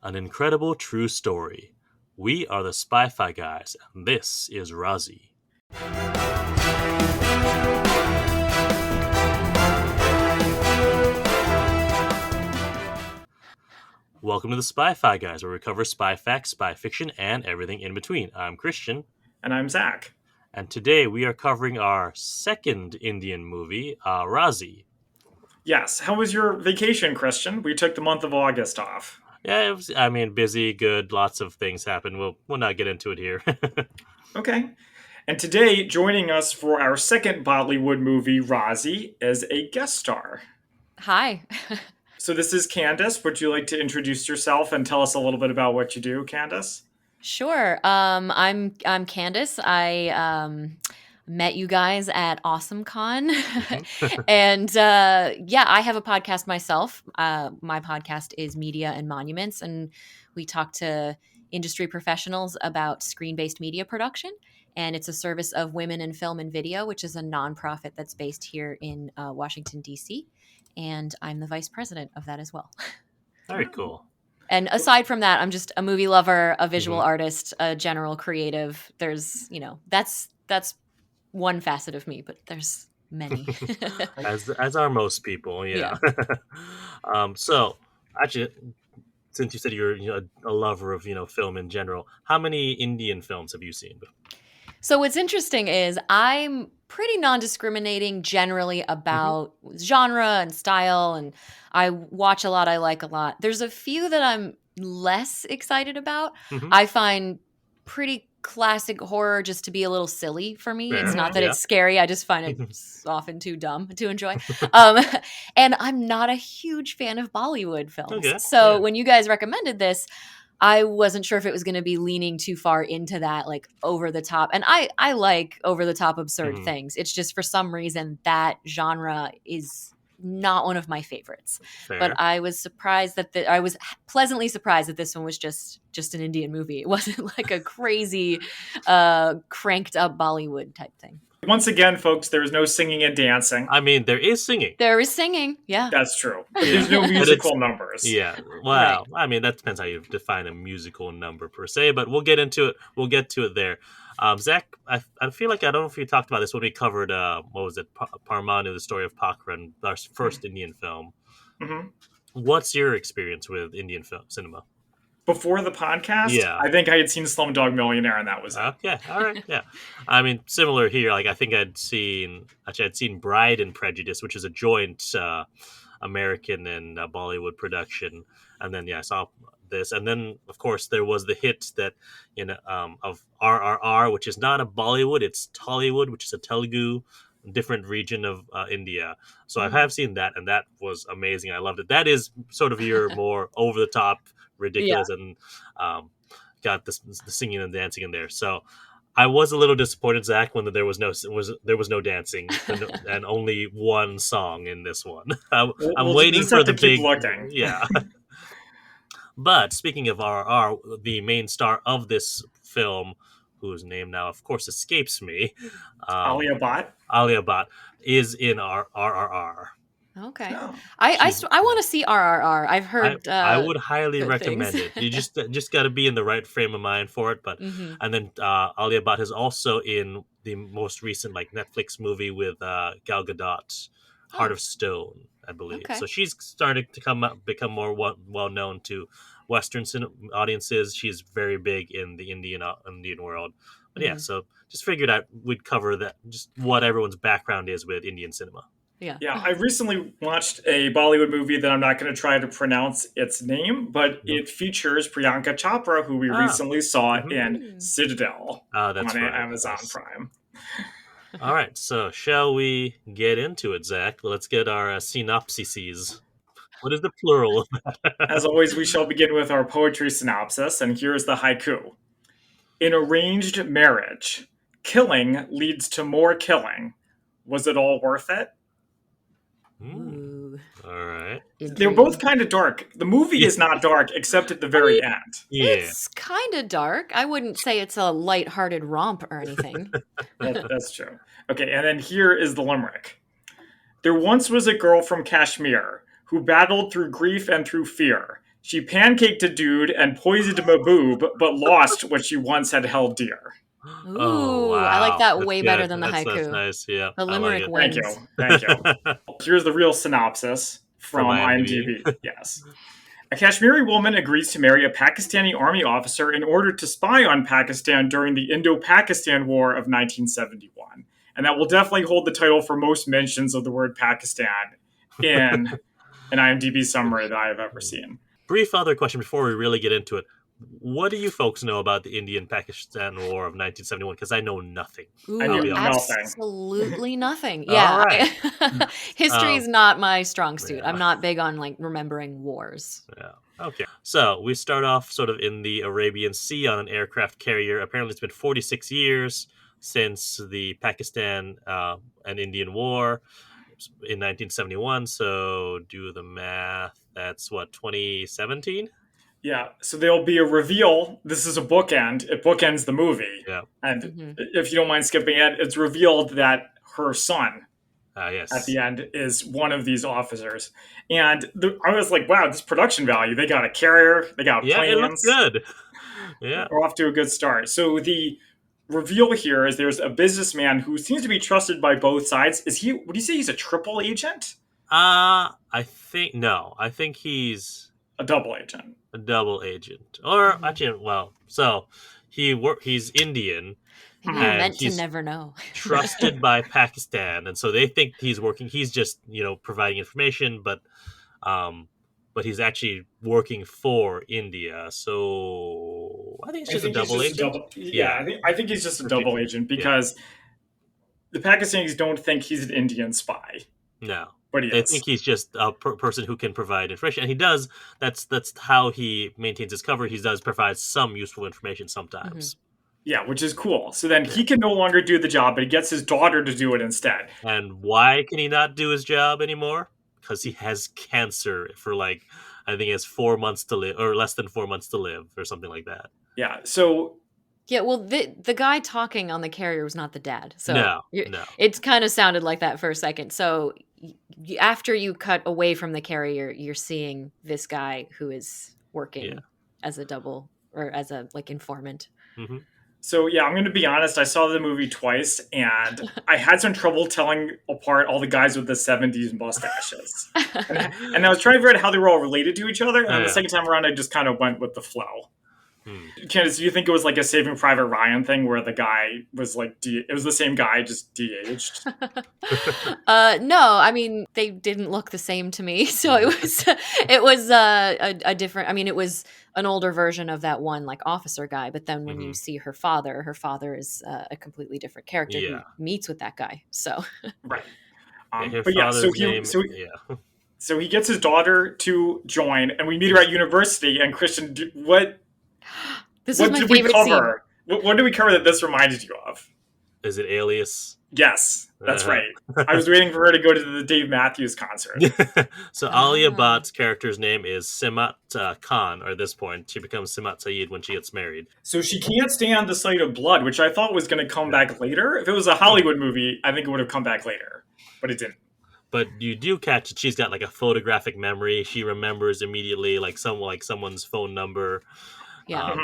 An incredible true story. We are the Spy-Fi guys, and this is Raazi. Welcome to the Spy-Fi guys, where we cover spy facts, spy fiction, and everything in between. I'm Christian. And I'm Zach. And today we are covering our second Indian movie, Raazi. Yes. How was your vacation, Christian? We took the month of August off. Yeah, it was, busy, good, lots of things happened. We'll not get into it here. Okay. And today, joining us for our second Bollywood movie, Raazi, is a guest star. Hi. So this is Candice. Would you like to introduce yourself and tell us a little bit about what you do, Candice? Sure. I'm Candice. I met you guys at AwesomeCon, and I have a podcast myself. My podcast is Media and Monuments, and we talk to industry professionals about screen-based media production. And it's a service of Women in Film and Video, which is a nonprofit that's based here in Washington, D.C. And I'm the vice president of that as well. Very cool. And aside from that, I'm just a movie lover, a visual artist, a general creative. There's, that's one facet of me, but there's many. as are most people, yeah. So, actually, since you said you're a lover of film in general, how many Indian films have you seen? So what's interesting is I'm pretty non-discriminating generally about genre and style, and I watch a lot, I like a lot. There's a few that I'm less excited about. I find pretty classic horror just to be a little silly for me. It's not that it's scary. I just find it often too dumb to enjoy. And I'm not a huge fan of Bollywood films. When you guys recommended this, I wasn't sure if it was going to be leaning too far into that, like over the top. And I like over the top absurd things. It's just for some reason that genre is not one of my favorites. Fair. But I was surprised I was pleasantly surprised that this one was just an Indian movie. It wasn't like a crazy cranked up Bollywood type thing. Once again, folks, there's no singing and dancing. There is singing. There is singing, yeah. That's true. But there's no musical numbers. Yeah. Wow. Right. That depends how you define a musical number per se, but we'll get into it. We'll get to it there. Zach, I feel like I don't know if you talked about this when we covered, Parmanu, the story of Pakran, our first Indian film. What's your experience with Indian film cinema? Before the podcast, I think I had seen Slumdog Millionaire, and that was it. Okay, all right, yeah. Similar here. Like, I think I'd seen Bride and Prejudice, which is a joint American and Bollywood production, and then I saw this, and then of course there was the hit that of RRR, which is not a Bollywood, it's Tollywood, which is a Telugu different region of India. So I have seen that, and that was amazing. I loved it. That is sort of your more over the top, ridiculous, and got the singing and dancing in there. So I was a little disappointed, Zach, when there was no dancing and only one song in this one. I'm waiting for the big looking. Yeah. But speaking of RRR, the main star of this film, whose name now of course escapes me, Alia Bhatt. Alia Bhatt is in RRR. Okay. No. I want to see RRR. I've heard I would highly recommend things. it. You just got to be in the right frame of mind for it. But and then Alia Bhatt is also in the most recent Netflix movie with Gal Gadot, Heart of Stone, I believe. Okay. So she's starting to become more well known to Western audiences. She's very big in the Indian world. But so just figured out we'd cover that, just what everyone's background is with Indian cinema. Yeah, I recently watched a Bollywood movie that I'm not going to try to pronounce its name, but it features Priyanka Chopra, who we recently saw in Citadel on Amazon Prime. All right, so shall we get into it, Zach? Let's get our synopsises. What is the plural of that? As always, we shall begin with our poetry synopsis, and here's the haiku. In arranged marriage, killing leads to more killing. Was it all worth it? All right. They're both kind of dark. The movie is not dark, except at the very end. Yeah. It's kind of dark. I wouldn't say it's a lighthearted romp or anything. That's true. Okay, and then here is the limerick. There once was a girl from Kashmir who battled through grief and through fear. She pancaked a dude and poisoned him a boob, but lost what she once had held dear. Ooh, oh, wow. I like that way better than the haiku. That's nice, yeah. The limerick wins. Thank you. Here's the real synopsis from IMDb. Yes. A Kashmiri woman agrees to marry a Pakistani army officer in order to spy on Pakistan during the Indo-Pakistan War of 1971. And that will definitely hold the title for most mentions of the word Pakistan in an IMDb summary that I have ever seen. Brief other question before we really get into it. What do you folks know about the Indian-Pakistan War of 1971? Because I know nothing. Ooh, I knew absolutely nothing. Yeah. Right. History is not my strong suit. Yeah. I'm not big on remembering wars. Yeah. Okay. So we start off sort of in the Arabian Sea on an aircraft carrier. Apparently it's been 46 years since the Pakistan and Indian War in 1971. So do the math. That's what, 2017? Yeah, so there'll be a reveal. This is a bookend. It bookends the movie. Yeah. And if you don't mind skipping it, it's revealed that her son at the end is one of these officers. And I was like, wow, this production value. They got a carrier. They got planes. It looks good. Yeah. We're off to a good start. So the reveal here is there's a businessman who seems to be trusted by both sides. Would you say he's a triple agent? I think he's a double agent. A double agent, or actually, well, so he's Indian. And meant to never know. Trusted by Pakistan, and so they think he's working. He's just providing information, but he's actually working for India. So I think it's just a double agent. I think he's just a double agent because the Pakistanis don't think he's an Indian spy. No. But they think he's just a person who can provide information, and he does. That's how he maintains his cover. He does provide some useful information sometimes. Yeah, which is cool. So then he can no longer do the job, but he gets his daughter to do it instead. And why can he not do his job anymore? Because he has cancer for I think he has 4 months to live, or less than 4 months to live, or something like that. Yeah. So. Yeah, well, the guy talking on the carrier was not the dad. So no. It kind of sounded like that for a second. So after you cut away from the carrier, you're seeing this guy who is working as a double or as a informant. Mm-hmm. So I'm going to be honest. I saw the movie twice, and I had some trouble telling apart all the guys with the 70s mustaches. and I was trying to figure out how they were all related to each other. And the second time around, I just kind of went with the flow. Candice, do you think it was like a Saving Private Ryan thing where the guy was it was the same guy, just de-aged? No, I mean, they didn't look the same to me. So it was a different, I mean, it was an older version of that one officer guy. But then when you see her father is a completely different character who meets with that guy. So. Right. So he gets his daughter to join, and we meet her at university. And Christian, what was my favorite scene. What did we cover that this reminded you of? Is it Alias? Yes, that's right. I was waiting for her to go to the Dave Matthews concert. So Alia Bhatt's character's name is Sehmat Khan, or at this point. She becomes Sehmat Saeed when she gets married. So she can't stand the sight of blood, which I thought was going to come back later. If it was a Hollywood movie, I think it would have come back later. But it didn't. But you do catch that she's got a photographic memory. She remembers immediately someone's phone number. Yeah.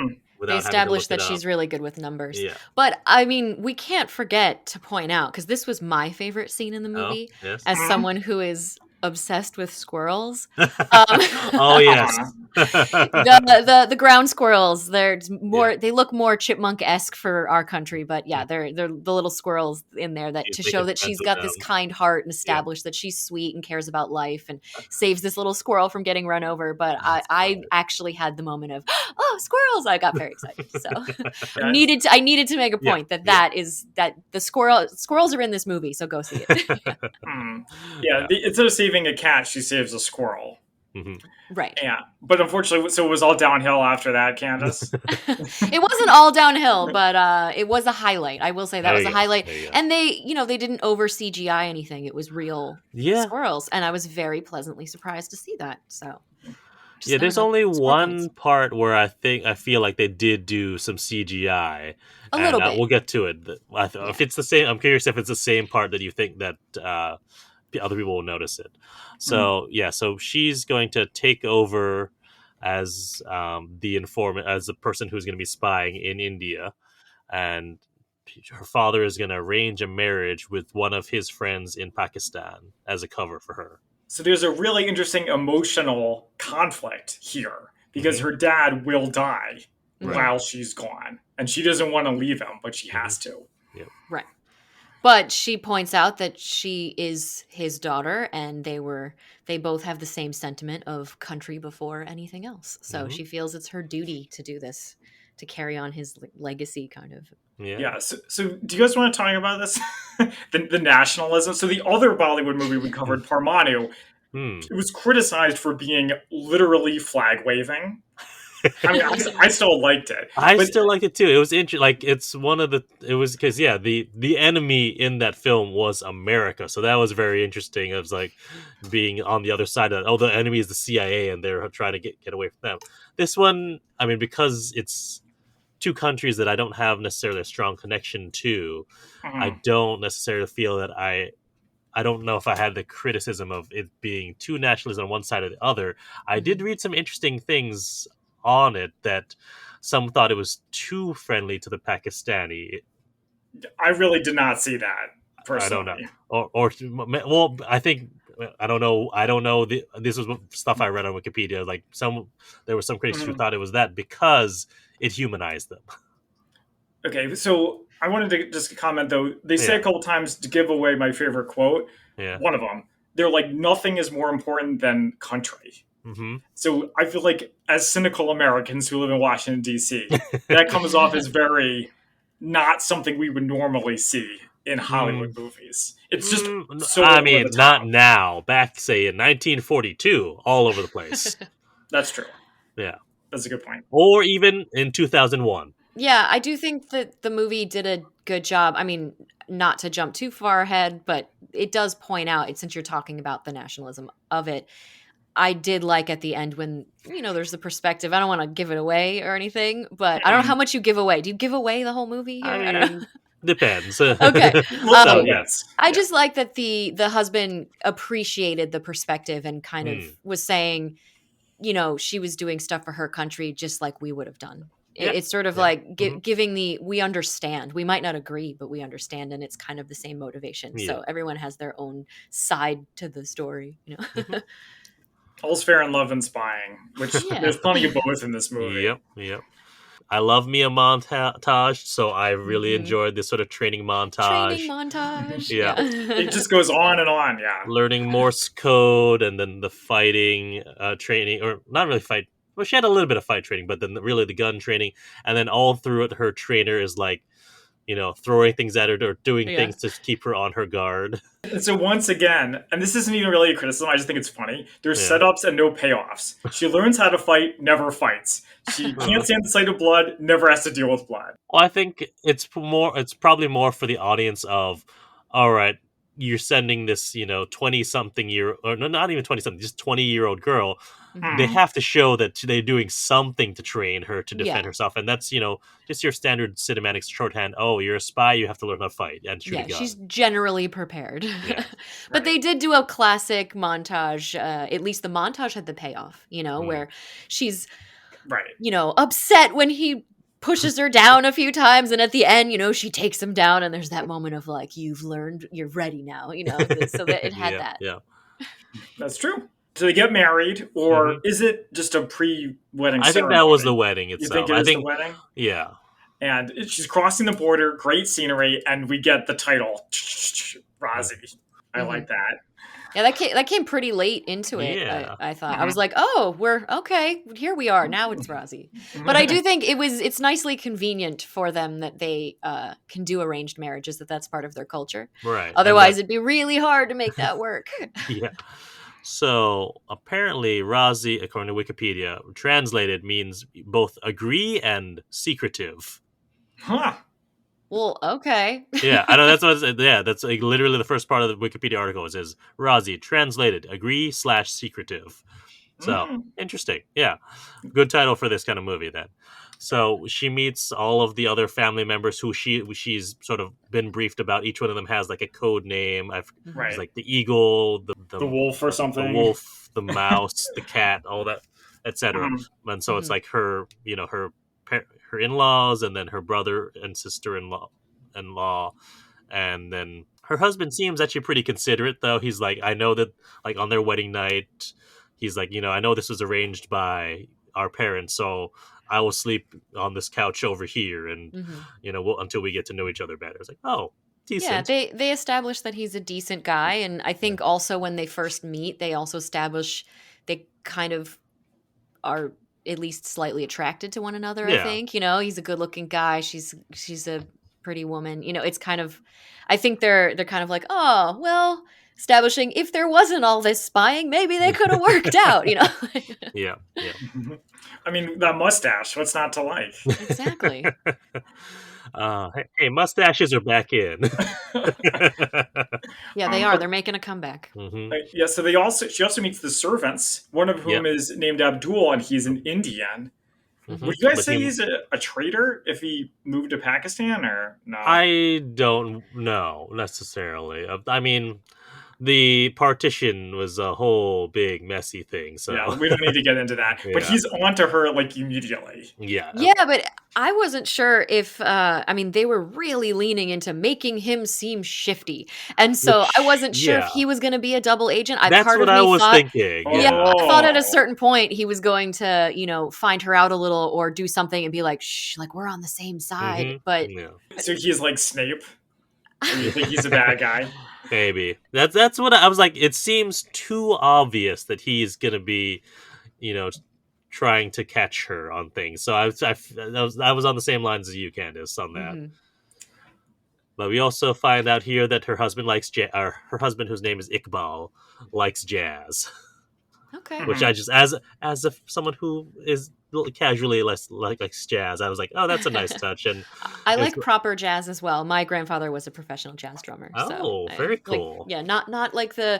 They established that she's really good with numbers. Yeah. But, I mean, we can't forget to point out, because this was my favorite scene in the movie, as someone who is obsessed with squirrels. Oh, yes. the ground squirrels, they're more. They look more chipmunk-esque for our country, but they're the little squirrels in there to show that she's got this kind heart and establish that she's sweet and cares about life and saves this little squirrel from getting run over. But I actually had the moment of, oh, squirrels! I got very excited. So I needed to make a point that the squirrels are in this movie, so go see it. Instead of saving a cat, she saves a squirrel. Mm-hmm. Right. Yeah. But unfortunately, so it was all downhill after that, Candice. It wasn't all downhill, but it was a highlight. I will say that was a highlight. And they didn't over CGI anything. It was real squirrels. And I was very pleasantly surprised to see that. So there's only one part where I feel like they did do some CGI. A little bit. We'll get to it. If it's the same, I'm curious if it's the same part that you think that other people will notice it. So so she's going to take over as the informant, as the person who's going to be spying in India, and her father is going to arrange a marriage with one of his friends in Pakistan as a cover for her. So there's a really interesting emotional conflict here because her dad will die while she's gone, and she doesn't want to leave him, but she has to. Yep. Right. But she points out that she is his daughter, and they both have the same sentiment of country before anything else. So she feels it's her duty to do this, to carry on his legacy, kind of. Yeah. So do you guys want to talk about this? the nationalism. So the other Bollywood movie we covered, Parmanu, it was criticized for being literally flag waving. I mean, I still liked it. I still liked it too. It was interesting. Like, it's one of the. It was because the enemy in that film was America, so that was very interesting. It was like being on the other side of. Oh, the enemy is the CIA, and they're trying to get away from them. This one, I mean, because it's two countries that I don't have necessarily a strong connection to, I don't necessarily feel that I don't know if I had the criticism of it being too nationalist on one side or the other. I did read some interesting things on it that some thought it was too friendly to the Pakistani. I really did not see that personally. I don't know. Well, I think I don't know. This was stuff I read on Wikipedia. Like there were some critics who thought it was that because it humanized them. Okay, so I wanted to just comment though. They say a couple times to give away my favorite quote. Yeah. One of them, they're like, nothing is more important than country. So I feel like as cynical Americans who live in Washington, D.C., that comes off as very not something we would normally see in Hollywood movies. It's just so I mean, not now. Back, say, in 1942, all over the place. That's true. Yeah. That's a good point. Or even in 2001. Yeah, I do think that the movie did a good job. I mean, not to jump too far ahead, but it does point out, since you're talking about the nationalism of it, I did like at the end when, there's the perspective. I don't want to give it away or anything, but I don't know how much you give away. Do you give away the whole movie here? I don't know. Depends. Okay. Yes. I just like that the husband appreciated the perspective and kind of was saying, she was doing stuff for her country just like we would have done. It's sort of like giving we understand. We might not agree, but we understand, and it's kind of the same motivation. Yeah. So everyone has their own side to the story, All's fair in love and spying, which there's plenty of both in this movie. Yep. I love me a montage, so I really enjoyed this sort of training montage. Yeah. It just goes on and on, Learning Morse code, and then the fighting training, or not really fight. Well, she had a little bit of fight training, but then really the gun training. And then all through it, her trainer is like, throwing things at her or doing things to keep her on her guard. And so once again, and this isn't even really a criticism, I just think it's funny, there's setups and no payoffs. She learns how to fight, never fights. She can't stand the sight of blood, never has to deal with blood. Well, I think it's probably more for the audience of, all right, you're sending this, 20-something year, or not even 20-something, just 20-year-old girl. They have to show that they're doing something to train her to defend herself. And that's, just your standard cinematic shorthand. Oh, you're a spy, you have to learn how to fight and shoot a gun. She's generally prepared. But they did do a classic montage. At least the montage had the payoff, where she's, upset when he pushes her down a few times, and at the end, she takes him down, and there's that moment of like, you've learned, you're ready now, so that it had that. Yeah, that's true. Do they get married, or is it just a pre-wedding ceremony? I think that was the wedding itself. You think it is the wedding? Yeah. And she's crossing the border, great scenery, and we get the title, Raazi. I like that. Yeah, that came pretty late into it, I thought. I was like, oh, we're okay. Here we are. Now it's Raazi. But I do think it's nicely convenient for them that they can do arranged marriages, that's part of their culture. Right. Otherwise, it'd be really hard to make that work. Yeah. So apparently Raazi, according to Wikipedia, translated means both agree and secretive. Huh. Well, okay. Yeah, I know that's what it, that's like literally the first part of the Wikipedia article. It says Raazi, translated, agree/secretive. So interesting. Yeah. Good title for this kind of movie then. So she meets all of the other family members who she's sort of been briefed about. Each one of them has like a code name. It's like the eagle, the wolf or something. The wolf, the mouse, the cat, all that. etc. And so it's like her, her in-laws, and then her brother and sister-in-law, and then her husband seems actually pretty considerate, though. He's like, I know that, like, on their wedding night, he's like, I know this was arranged by our parents, so I will sleep on this couch over here, and until we get to know each other better. It's like, oh, decent. Yeah, they establish that he's a decent guy, and I think also when they first meet, they also establish they kind of are at least slightly attracted to one another. I think he's a good-looking guy. She's a pretty woman. It's kind of, I think they're kind of like, oh well, establishing if there wasn't all this spying, maybe they could have worked out. Yeah. I mean, that mustache, what's not to like? Exactly. Hey, mustaches are back in. Yeah, they are. They're making a comeback. Yeah, so she also meets the servants, one of whom is named Abdul, and he's an Indian. Would you guys say he's a traitor if he moved to Pakistan, or no? I don't know necessarily. I mean, the partition was a whole big messy thing. So yeah, we don't need to get into that. But he's onto her like immediately. Yeah. Yeah, but I wasn't sure if they were really leaning into making him seem shifty, and so I wasn't sure if he was going to be a double agent. That's what I was thinking. Yeah, I thought at a certain point he was going to, find her out a little or do something and be like, "Shh, like we're on the same side." But so he's like Snape. And you think he's a bad guy? Maybe that's what I was like. It seems too obvious that he's gonna be, trying to catch her on things. So I was on the same lines as you, Candice, on that. But we also find out here that her husband likes her husband, whose name is Iqbal, likes jazz. Okay. Which I just, as someone who is casually less likes jazz, I was like, oh, that's a nice touch. And I like proper jazz as well. My grandfather was a professional jazz drummer. Oh, so very cool. Not like I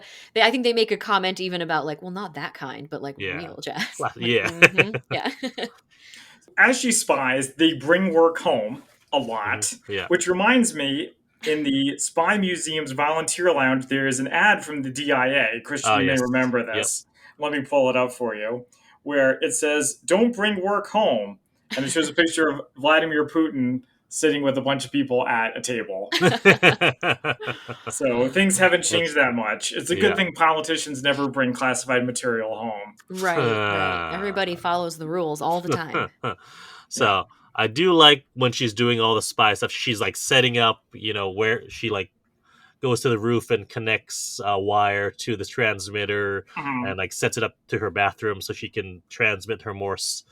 think they make a comment even about like, well, not that kind, but like real jazz. Yeah. Yeah. As she spies, they bring work home a lot, which reminds me, in the Spy Museum's volunteer lounge, there is an ad from the DIA. Christian, you may remember this. Let me pull it up for you, where it says, "Don't bring work home." And it shows a picture of Vladimir Putin sitting with a bunch of people at a table. So things haven't changed that much. It's a good thing politicians never bring classified material home. Right. Everybody follows the rules all the time. So I do like when she's doing all the spy stuff. She's like setting up, where she like goes to the roof and connects a wire to the transmitter and like sets it up to her bathroom so she can transmit her Morse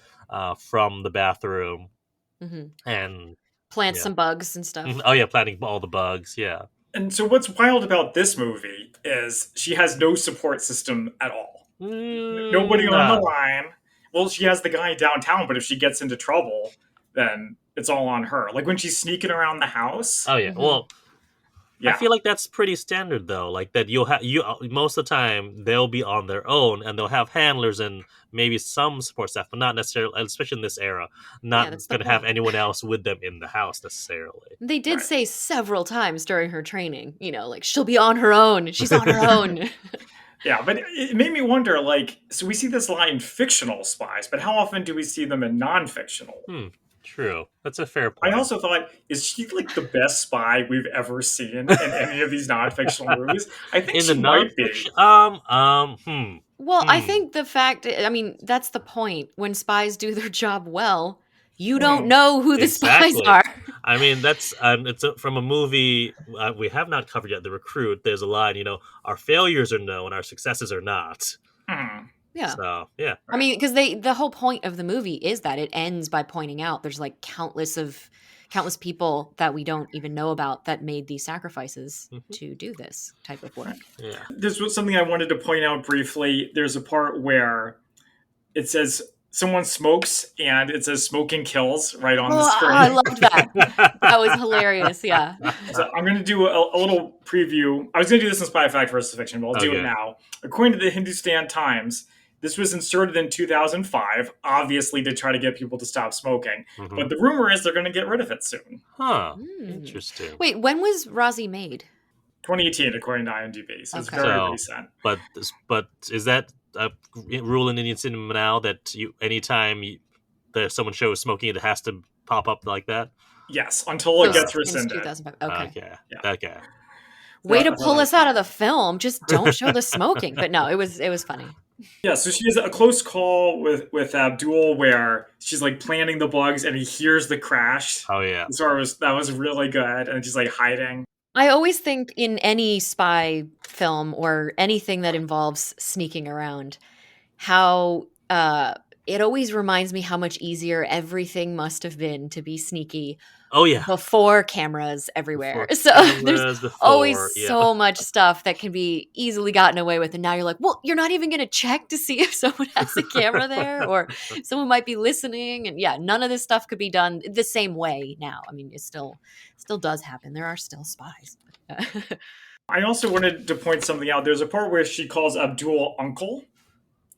from the bathroom and plant some bugs and stuff. Oh yeah, planting all the bugs. Yeah. And so what's wild about this movie is she has no support system at all. Nobody on the line. Well, she has the guy downtown, but if she gets into trouble, then it's all on her. Like when she's sneaking around the house. Oh yeah. Well, I feel like that's pretty standard though. Like that most of the time they'll be on their own and they'll have handlers and maybe some support staff, but not necessarily, especially in this era, not going to have anyone else with them in the house necessarily. They did say several times during her training, like she'll be on her own. She's on her own. Yeah, but it made me wonder, like, so we see this line in fictional spies, but how often do we see them in non-fictional? True. That's a fair point. I also thought, is she like the best spy we've ever seen in any of these non-fictional movies? I think she might be. Well, I think the fact, that's the point. When spies do their job well, you don't know who the spies are. I mean, that's it's from a movie we have not covered yet, The Recruit. There's a line, our failures are known, our successes are not. Yeah. So, yeah. I mean, because the whole point of the movie is that it ends by pointing out there's like countless people that we don't even know about that made these sacrifices to do this type of work. Yeah. This was something I wanted to point out briefly. There's a part where it says someone smokes and it says "smoking kills" right on the screen. I loved that. That was hilarious. Yeah. So I'm going to do a little preview. I was going to do this in Spy Fact versus Fiction, but I'll do it now. According to the Hindustan Times, this was inserted in 2005, obviously to try to get people to stop smoking. But the rumor is they're going to get rid of it soon. Interesting. Wait, when was Raazi made? 2018, according to IMDb. So it's very recent. But is that rule in Indian cinema now that anytime someone shows smoking, it has to pop up like that? Yes, until it gets rescinded. 2005. Okay. Okay. Way to pull us out of the film. Just don't show the smoking. But no, it was funny. Yeah, so she has a close call with Abdul where she's like planting the bugs and he hears the crash. Oh yeah. So that was really good, and she's like hiding. I always think in any spy film or anything that involves sneaking around, how it always reminds me how much easier everything must have been to be sneaky. Oh yeah. Before cameras everywhere. There's always so much stuff that can be easily gotten away with. And now you're like, well, you're not even going to check to see if someone has a camera there or someone might be listening. And yeah, none of this stuff could be done the same way now. I mean, it still does happen. There are still spies. I also wanted to point something out. There's a part where she calls Abdul uncle.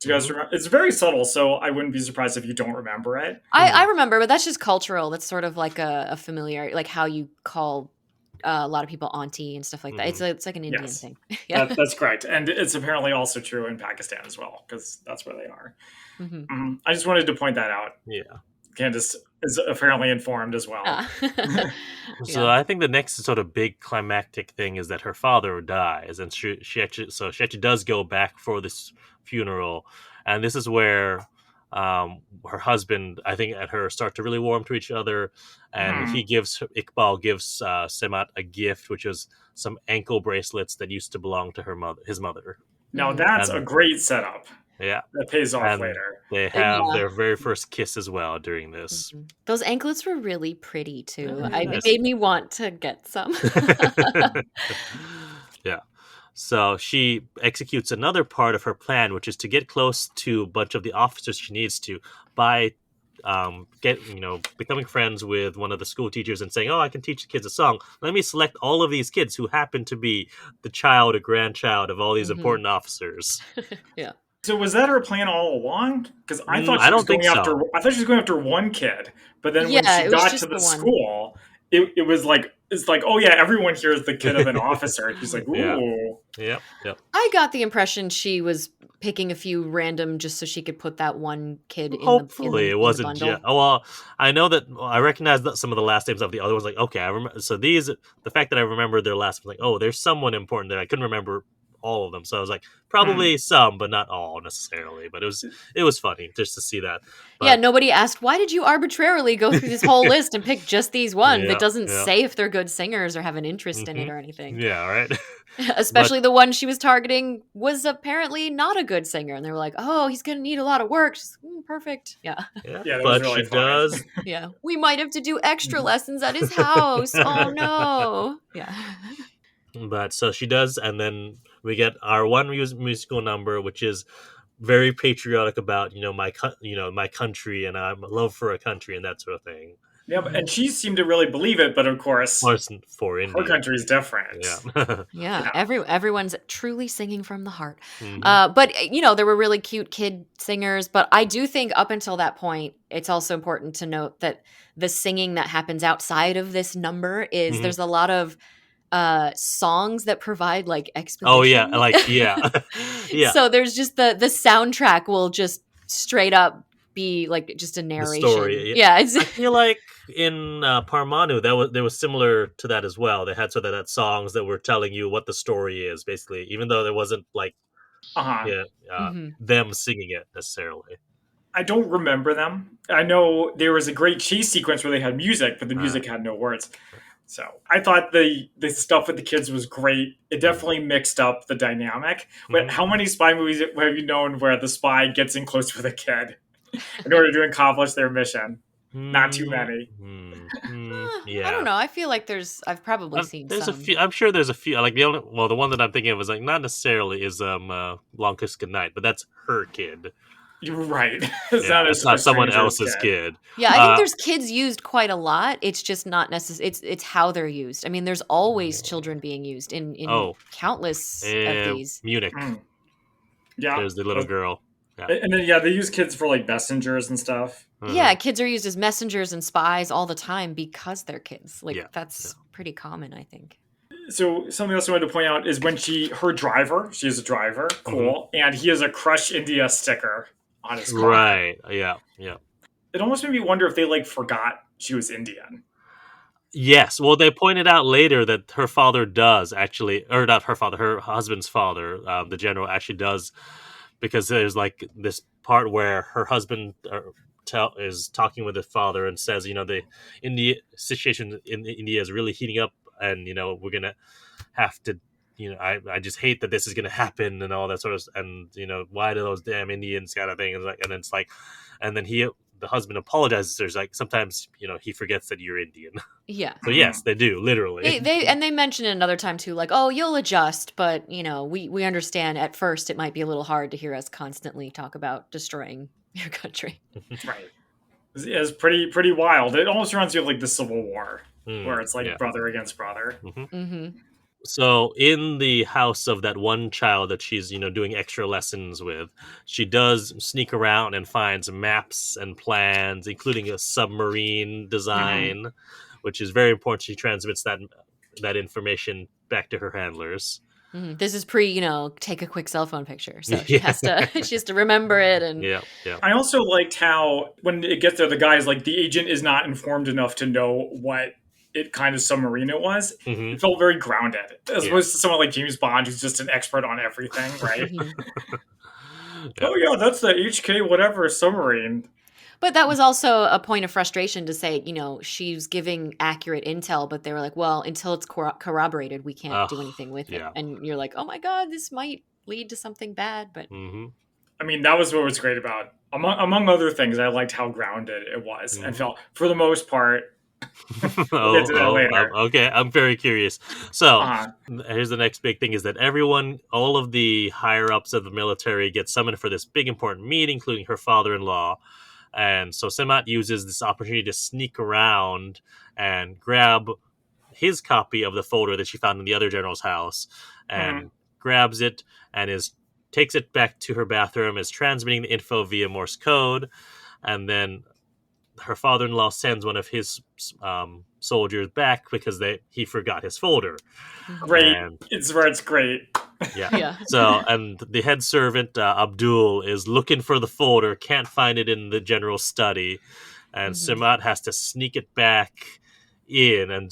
Do you guys remember? It's very subtle, so I wouldn't be surprised if you don't remember it. I remember, but that's just cultural. That's sort of like a familiar, like how you call a lot of people auntie and stuff like that. It's like an Indian thing. Yeah, that's correct. And it's apparently also true in Pakistan as well, because that's where they are. I just wanted to point that out. Yeah. Candice is apparently informed as well. So I think the next sort of big climactic thing is that her father dies, and she actually does go back for this funeral, and this is where her husband, I think, and her start to really warm to each other, and Iqbal gives Sehmat a gift, which is some ankle bracelets that used to belong to his mother. Now that's a great setup. Yeah, that pays off later. They have their very first kiss as well during this. Those anklets were really pretty too. It made me want to get some. Yeah. So she executes another part of her plan, which is to get close to a bunch of the officers she needs to by becoming friends with one of the school teachers and saying, "Oh, I can teach the kids a song. Let me select all of these kids who happen to be the child or grandchild of all these important officers." Yeah. So was that her plan all along? Because I thought she was going after one kid, but then when she got to the school, it was like, oh yeah, everyone here is the kid of an officer. She's like, ooh. Yep. I got the impression she was picking a few random just so she could put that one kid in Hopefully it wasn't just. Oh, well, I know that I recognize that some of the last names of the other ones. Like, okay, I remember. So the fact that I remember their last was like, oh, there's someone important there. I couldn't remember all of them, so I was like, probably some, but not all necessarily. But it was funny just to see that. But, yeah, nobody asked, why did you arbitrarily go through this whole list and pick just these ones? It doesn't say if they're good singers or have an interest in it or anything. Yeah, right. Especially the one she was targeting was apparently not a good singer, and they were like, oh, he's gonna need a lot of work. She's, perfect. Yeah, but really she does. Yeah, we might have to do extra lessons at his house. Oh no. Yeah. But so she does, and then we get our one musical number, which is very patriotic about my country and love for a country and that sort of thing. Yeah, and she seemed to really believe it, but of course, for India, her country is different. Yeah, everyone's truly singing from the heart. But there were really cute kid singers. But I do think up until that point, it's also important to note that the singing that happens outside of this number is there's a lot of songs that provide like exposition. Oh yeah, yeah. So there's just the soundtrack will just straight up be like just a narration. The story, yeah. I feel like in Parmanu there was similar to that as well. They had that songs that were telling you what the story is basically, even though there wasn't like them singing it necessarily. I don't remember them. I know there was a great chase sequence where they had music, but the music had no words. So I thought the stuff with the kids was great. It definitely mixed up the dynamic. But how many spy movies have you known where the spy gets in close with a kid in order to accomplish their mission? Not too many. I don't know. I feel like I've probably seen there's some. a few. I'm sure there's a few. Like the one that I'm thinking of is like not necessarily is Long Kiss Goodnight, but that's her kid. You're right. It's not someone else's kid. Yeah, I think there's kids used quite a lot. It's just not necessary. It's how they're used. I mean, there's always children being used in countless of these. Munich. Yeah. There's the little girl. Yeah. And then they use kids for like messengers and stuff. Yeah, kids are used as messengers and spies all the time because they're kids. Like that's pretty common, I think. So something else I wanted to point out is when she has a driver, cool, and he has a Crush India sticker on his car. Right. Yeah. It almost made me wonder if they forgot she was Indian. Yes. Well, they pointed out later that her father does actually, or not her father, her husband's father, the general actually does, because there's this part where her husband is talking with his father and says, the India situation in India is really heating up, and we're gonna have to, I just hate that this is gonna happen and all that sort of, and why do those damn Indians kind of thing, and it's and then the husband apologizes. There's sometimes he forgets that you're Indian. Yeah. So yes, they do literally. They mention it another time too, oh, you'll adjust, but we understand at first it might be a little hard to hear us constantly talk about destroying your country. Right. It's pretty wild. It almost reminds me of the Civil War, where it's brother against brother. So in the house of that one child that she's doing extra lessons with, she does sneak around and finds maps and plans, including a submarine design, which is very important. She transmits that information back to her handlers. This is pre, take a quick cell phone picture, so she has to remember it. And I also liked how when it gets there, the guy's the agent is not informed enough to know what kind of submarine it was. It felt very grounded, as opposed to someone like James Bond, who's just an expert on everything, right? Oh yeah, that's the HK whatever submarine. But that was also a point of frustration to say, she's giving accurate intel, but they were like, well, until it's corroborated, we can't do anything with it. And you're like, oh my God, this might lead to something bad. But I mean, that was what was great about, among other things, I liked how grounded it was and felt, for the most part. We'll get to that later. Okay, I'm very curious. So here's the next big thing: is that all of the higher ups of the military get summoned for this big important meeting, including her father-in-law. And so Sehmat uses this opportunity to sneak around and grab his copy of the folder that she found in the other general's house, and grabs it and takes it back to her bathroom, is transmitting the info via Morse code, and then her father-in-law sends one of his soldiers back because he forgot his folder. Great. It's great. Yeah. So, and the head servant, Abdul, is looking for the folder, can't find it in the general's study, and Sehmat has to sneak it back in, and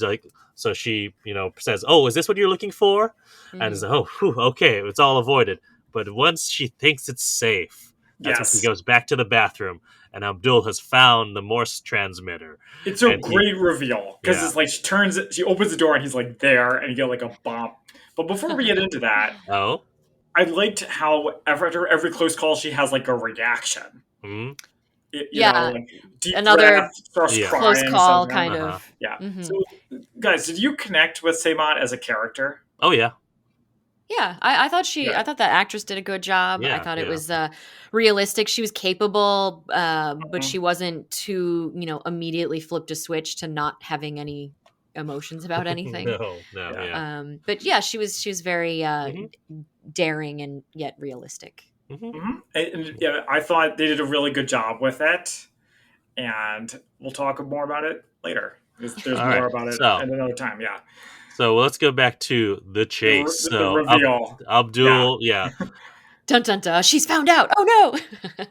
so she, says, "Oh, is this what you're looking for?" And it's okay, it's all avoided. But once she thinks it's safe, that's when she goes back to the bathroom, and Abdul has found the Morse transmitter. It's a great reveal, because it's she opens the door and he's there, and you get a bump. But before we get into that, I liked how after every close call she has a reaction. Deep another breath, close call kind of. Yeah. So, guys, did you connect with Sehmat as a character? Oh yeah. Yeah, I thought I thought that actress did a good job. I thought it was realistic. She was capable, but she wasn't too, immediately flipped a switch to not having any emotions about anything. No. But yeah, she was very daring and yet realistic. And I thought they did a really good job with it, and we'll talk more about it later. There's more about it at another time. Yeah. So let's go back to the chase. The reveal. Abdul, Dun dun dun! She's found out. Oh no!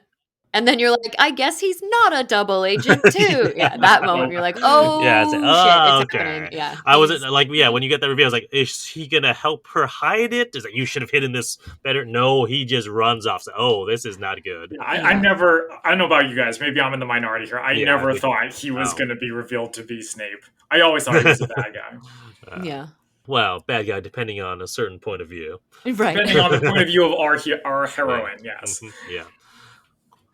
And then you're like, I guess he's not a double agent too. That moment you're like, oh shit, it's happening. Yeah, I wasn't when you get that reveal, I was like, is he gonna help her hide it? Is you should have hidden this better? No, he just runs off. So, this is not good. I don't know about you guys. Maybe I'm in the minority here. I never thought he was going to be revealed to be Snape. I always thought he was a bad guy. Well, bad guy, depending on a certain point of view. Right. Depending on the point of view of our heroine, yes. Yeah.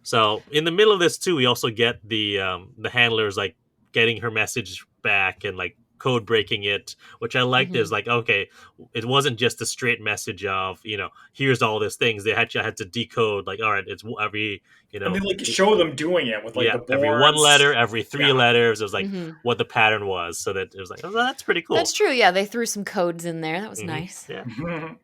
So in the middle of this too, we also get the handlers getting her message back and code breaking it, which I liked. Is okay, it wasn't just a straight message of here's all these things. They had to decode all right, it's every and they show them doing it with the boards. Every one letter, every three letters. It was what the pattern was, so that it was that's pretty cool. That's true. Yeah, they threw some codes in there. That was nice. Yeah.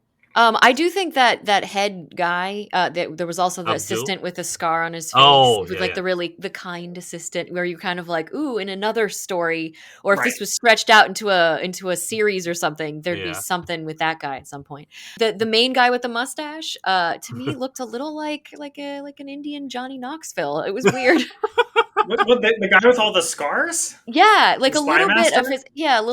I do think that head guy, there was also the assistant with a scar on his face. With the kind assistant where you're kind of like, ooh, in another story, or if this was stretched out into a series or something, there'd be something with that guy at some point. The main guy with the mustache, to me, looked a little like an Indian Johnny Knoxville. It was weird. What, the guy with all the scars? Yeah, like a little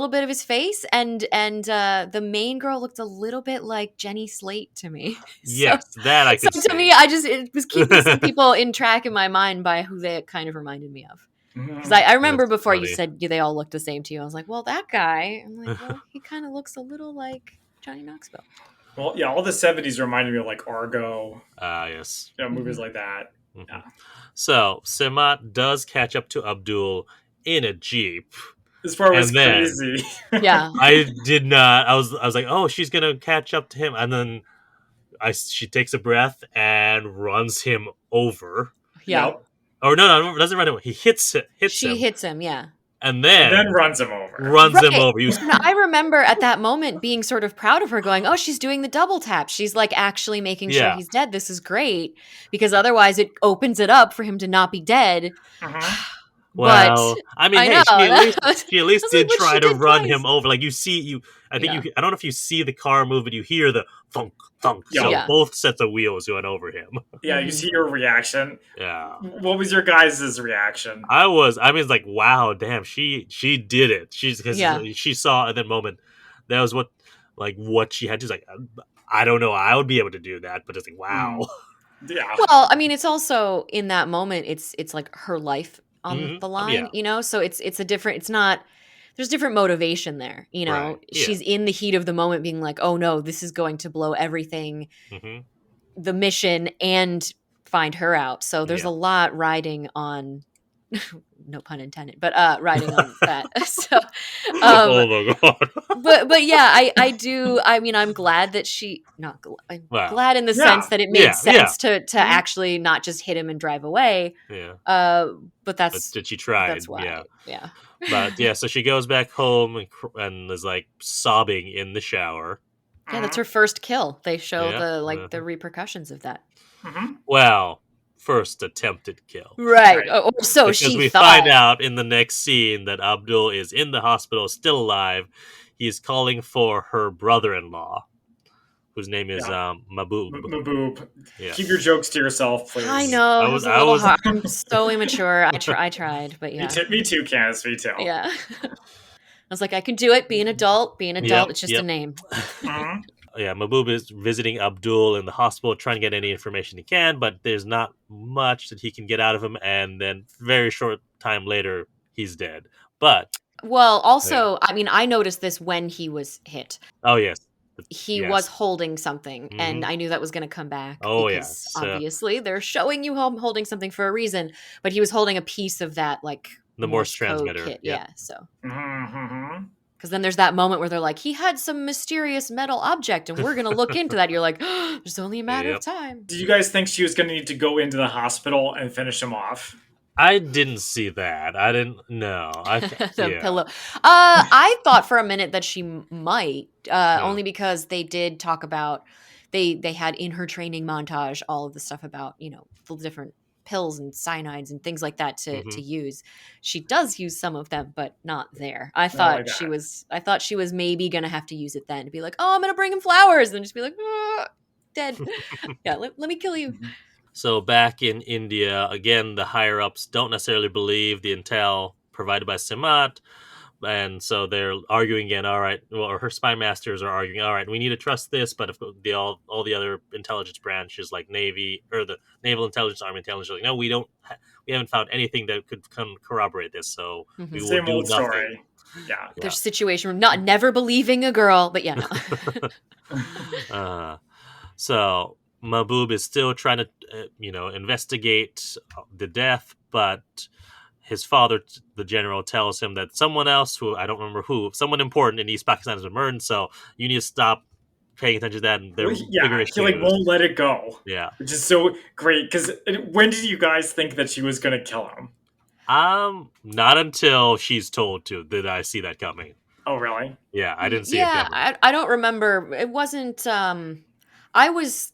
bit of his face, and the main girl looked a little bit like Jenny Slate to me. Yes, that I could see. To me, it was keeping some people in track in my mind by who they kind of reminded me of. Because I remember before you said you all looked the same to you. I was like, well, that guy. I'm like, well, he kind of looks a little like Johnny Knoxville. Well, yeah, all the 70s reminded me of like Argo. Yes. Movies like that. Mm-hmm. Yeah. So, Sehmat does catch up to Abdul in a Jeep. This part was crazy. Yeah. I did not. I was like, oh, she's going to catch up to him. And then she takes a breath and runs him over. Yeah. Yep. Or no, doesn't run him over. He hits him. She hits him, yeah. And then runs him over. Him over. I remember at that moment being sort of proud of her, going, oh, she's doing the double tap. She's like actually making sure he's dead. This is great. Because otherwise it opens it up for him to not be dead. Well, I mean, she at least did try to run him over. Like I don't know if you see the car move, but you hear the thunk, thunk. So both sets of wheels went over him. Yeah, you see your reaction. Yeah. What was your guys' reaction? It's like, wow, damn, she did it. She saw at that moment. That was what she had to. Like, I don't know, I would be able to do that, but it's like, wow. Yeah. Well, I mean, it's also in that moment, it's like her life on the line, so it's a different, there's different motivation there, she's in the heat of the moment being like, oh no, this is going to blow everything, the mission and find her out. So there's a lot riding on, no pun intended, but riding on that. So, oh my God. but yeah, I do. I mean, I'm glad that glad in the sense that it made sense to actually not just hit him and drive away. Yeah. But did she try? That's why. Yeah. But so she goes back home and is like sobbing in the shower. Yeah, that's her first kill. They show the repercussions of that. Well, first attempted kill. Right. Oh, so because we find out in the next scene that Abdul is in the hospital, still alive. He's calling for her brother-in-law, whose name is Mahbub. Mahbub. Yeah. Keep your jokes to yourself, please. I know. I'm so immature. I tried, but yeah. Me too, Candice. Me too. Yeah. I was like, I can do it. Be an adult. It's just a name. Yeah, Mahbub is visiting Abdul in the hospital, trying to get any information he can, but there's not much that he can get out of him, and then very short time later, he's dead. But... Well, also, I mean, I noticed this when he was hit. Oh, yes. He was holding something, and I knew that was going to come back. Oh, because obviously, they're showing you holding something for a reason, but he was holding a piece of that, like, the Morse transmitter. Kit. Yeah, so... Because then there's that moment where they're like, he had some mysterious metal object, and we're going to look into that. You're like, oh, there's only a matter of time. Did you guys think she was going to need to go into the hospital and finish him off? I didn't see that. I didn't know. The pillow. I thought for a minute that she might, only because they did talk about, they had in her training montage all of the stuff about, the different pills and cyanides and things like that to use. She does use some of them, but not there. I thought she was maybe gonna have to use it then to be like, oh, I'm gonna bring him flowers, and just be like, dead. Yeah, let me kill you. So back in India, again, the higher ups don't necessarily believe the intel provided by Sehmat. And so they're arguing again. All right, well, her spy masters are arguing. All right, we need to trust this, but if all the other intelligence branches, like Navy or the Naval Intelligence, Army Intelligence, are like, no, we haven't found anything that could corroborate this. So we will Same do old nothing. Story. Yeah. There's a situation where never believing a girl, but yeah. No. So Mahbub is still trying to, investigate the death, but his father, the general, tells him that someone else, who I don't remember who, someone important in East Pakistan has been murdered, so you need to stop paying attention to that. And bigger issues. He won't let it go. Yeah. Which is so great, because when did you guys think that she was going to kill him? Not until she's told to did I see that coming. Oh, really? Yeah, I didn't see it coming. I don't remember. It wasn't... I was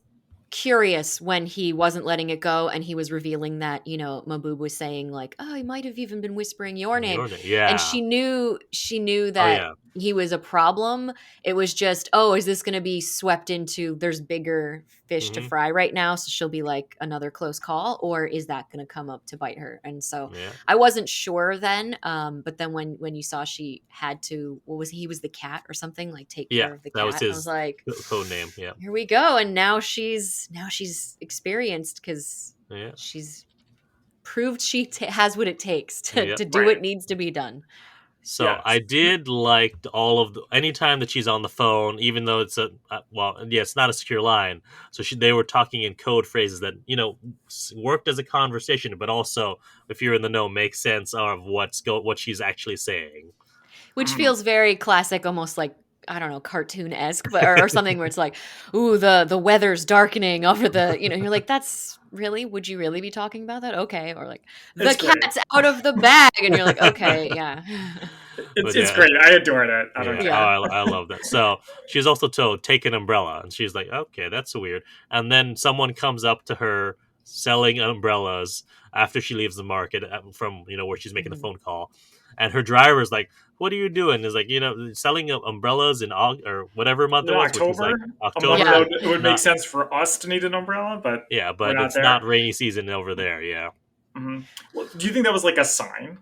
curious when he wasn't letting it go and he was revealing that, Maboob was saying like, oh, he might have even been whispering your name. Yeah. And she knew that he was a problem. It was just, oh, is this going to be swept into there's bigger fish to fry right now, so she'll be like another close call, or is that going to come up to bite her? And so I wasn't sure then, but then when you saw she had to, he was the cat or something, like take care of the cat. That was his I was like, code name. Yeah, here we go. And now she's experienced because she's proved she has what it takes to do what needs to be done. So I did like all of anytime that she's on the phone, even though it's it's not a secure line. So they were talking in code phrases that, worked as a conversation, but also, if you're in the know, makes sense of what she's actually saying. Which feels very classic, almost like, I don't know, cartoon-esque, or something where it's like, ooh, the weather's darkening over the, you're like, that's really, would you really be talking about that? Okay. Or like, the cat's out of the bag. And you're like, okay, yeah. It's great. I adored it. I love that. So she's also told, take an umbrella. And she's like, okay, that's weird. And then someone comes up to her selling umbrellas after she leaves the market from, where she's making the phone call. And her driver's like, what are you doing? Is like, selling umbrellas in August or whatever month it was. October. Which was like October. It would make sense for us to need an umbrella, but it's not rainy season over there. Yeah. Mm-hmm. Well, do you think that was like a sign?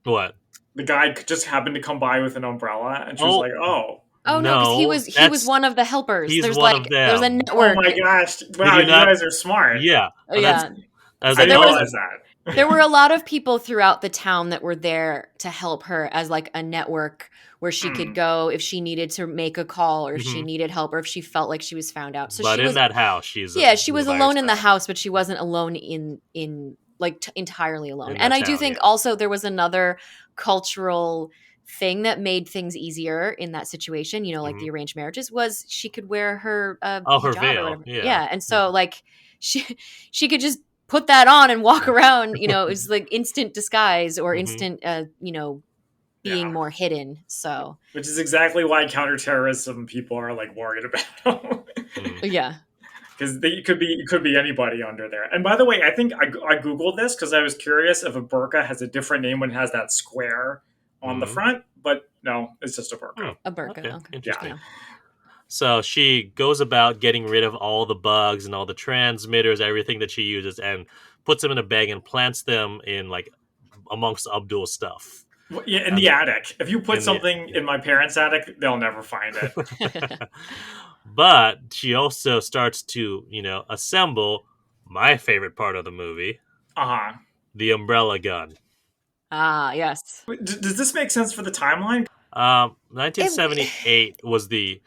What? The guy just happened to come by with an umbrella, and she was like, "Oh." Oh no, because he was one of the helpers. There's there's a network. Oh my gosh! Wow, you guys are smart. Yeah. Yeah. I didn't realize that. There were a lot of people throughout the town that were there to help her as like a network where she could go if she needed to make a call or if she needed help or if she felt like she was found out. So but in that house, she was alone in the house, but she wasn't alone in entirely alone. And I do think also there was another cultural thing that made things easier in that situation, like the arranged marriages, was she could wear her her veil. And so like she could just put that on and walk around, it was like instant disguise or instant being more hidden. So which is exactly why counterterrorism people are like worried about. Yeah. Because it could be anybody under there. And by the way, I think I Googled this because I was curious if a burqa has a different name when it has that square on the front, but no, it's just a burqa. A burqa. Okay. Interesting. Yeah. So she goes about getting rid of all the bugs and all the transmitters, everything that she uses, and puts them in a bag and plants them in like amongst Abdul's stuff. Well, yeah, in the attic. If you put something in my parents' attic, they'll never find it. But she also starts to, assemble my favorite part of the movie. The umbrella gun. Ah, yes. Does this make sense for the timeline? 1978 was the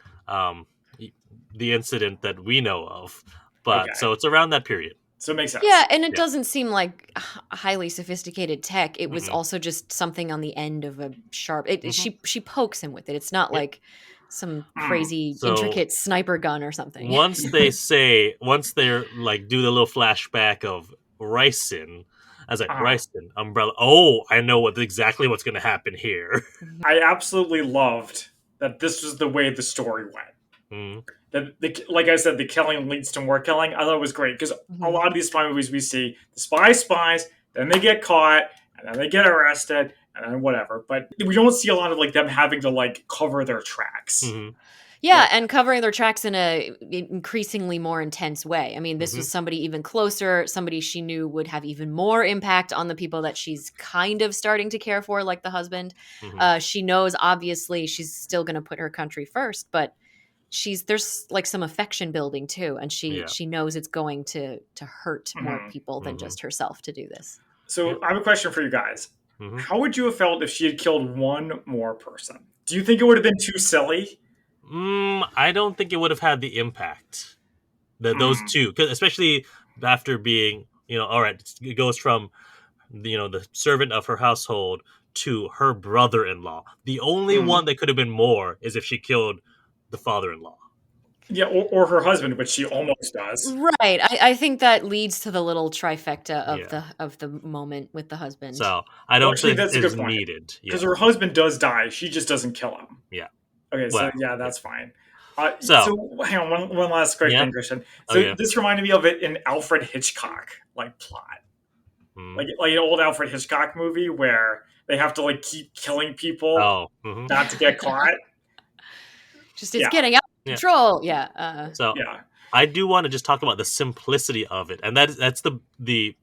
incident that we know of. But so it's around that period. So it makes sense. Yeah, and it doesn't seem like highly sophisticated tech. It was also just something on the end of a sharp. She pokes him with it. It's not like some crazy intricate sniper gun or something. Once they're like do the little flashback of Ryson, I was like, Ryson, umbrella. Oh, I know exactly what's going to happen here. I absolutely loved that this was the way the story went. That like I said, the killing leads to more killing. I thought it was great because a lot of these spy movies we see, the spies, then they get caught, and then they get arrested, and then whatever. But we don't see a lot of like them having to like cover their tracks. Yeah, and covering their tracks in a increasingly more intense way. I mean, this was somebody even closer, somebody she knew would have even more impact on the people that she's kind of starting to care for, like the husband. She knows, obviously, she's still going to put her country first, but there's like some affection building too, and she knows it's going to hurt more people than just herself to do this. So I have a question for you guys. How would you have felt if she had killed one more person? Do you think it would have been too silly? I don't think it would have had the impact that those two, 'cause especially after being, all right, it goes from, the servant of her household to her brother-in-law. The only one that could have been more is if she killed the father-in-law. Yeah, or her husband, which she almost does. Right. I think that leads to the little trifecta of the moment with the husband. So I don't think that's it's needed. Because her husband does die. She just doesn't kill him. Yeah. Okay, so that's fine. So hang on, one last quick thing, Christian. So this reminded me of an Alfred Hitchcock plot, like an old Alfred Hitchcock movie where they have to keep killing people not to get caught. Just it's getting out of control. I do want to just talk about the simplicity of it, and that's the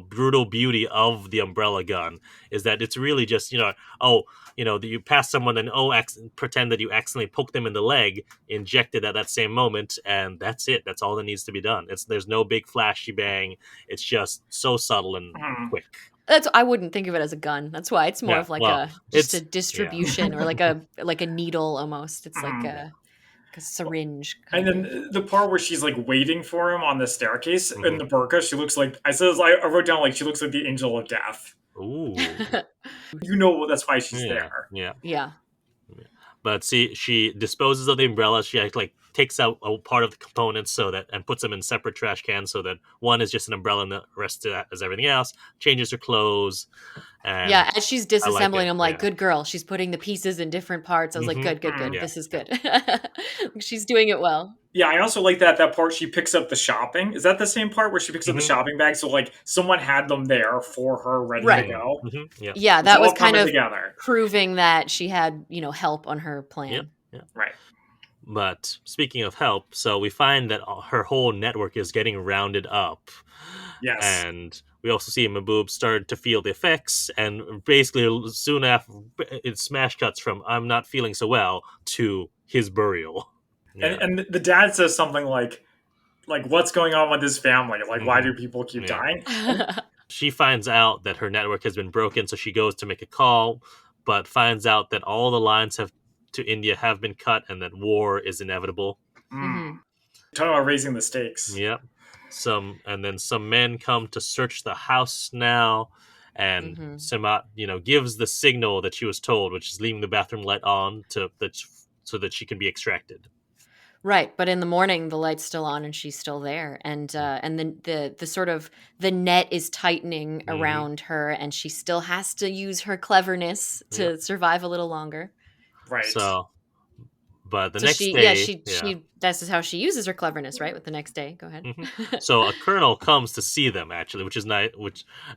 brutal beauty of the umbrella gun is that it's really just you pass someone and pretend that you accidentally poke them in the leg, inject it at that same moment, and that's it. That's all that needs to be done. There's no big flashy bang. It's just so subtle and quick. I wouldn't think of it as a gun. That's why it's more of a distribution or like a needle almost. It's like a syringe. And then the part where she's waiting for him on the staircase in the burqa, she looks like I wrote down she looks like the angel of death. Ooh. That's why she's there. Yeah. But see, she disposes of the umbrella. She takes out a part of the components and puts them in separate trash cans so that one is just an umbrella and the rest of that is everything else. Changes her clothes. And as she's disassembling, I'm like, good girl. She's putting the pieces in different parts. I was like, good. Yeah. This is good. She's doing it well. Yeah, I also like that part she picks up the shopping. Is that the same part where she picks up the shopping bag? So someone had them there for her ready to go. Mm-hmm. Yeah, that was kind of proving that she had help on her plan. Yeah. Right. But speaking of help, so we find that her whole network is getting rounded up. Yes. And we also see Mahbub start to feel the effects, and basically soon after, it smash cuts from "I'm not feeling so well" to his burial. Yeah. And the dad says something like what's going on with his family? Why do people keep dying? She finds out that her network has been broken, so she goes to make a call, but finds out that all the lines to India have been cut and that war is inevitable. Talking about raising the stakes. Yep. And then some men come to search the house now, and Sehmat, gives the signal that she was told, which is leaving the bathroom light on so that she can be extracted. Right, but in the morning the light's still on and she's still there, and then the sort of the net is tightening around her, and she still has to use her cleverness to survive a little longer. Right. So, but the next day, she that's how she uses her cleverness, right? With the next day, go ahead. So a colonel comes to see them actually, which is nice.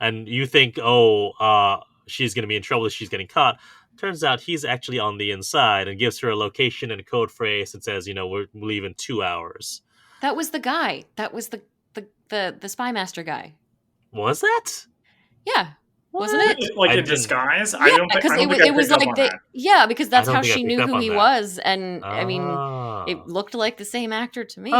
And you think, she's going to be in trouble if she's getting caught. Turns out he's actually on the inside and gives her a location and a code phrase and says, we're leaving 2 hours. That was the guy. That was the spy master guy. Was that? Yeah. Wasn't it? In disguise? Yeah, because it was because that's how she knew who he was. And I mean, it looked like the same actor to me.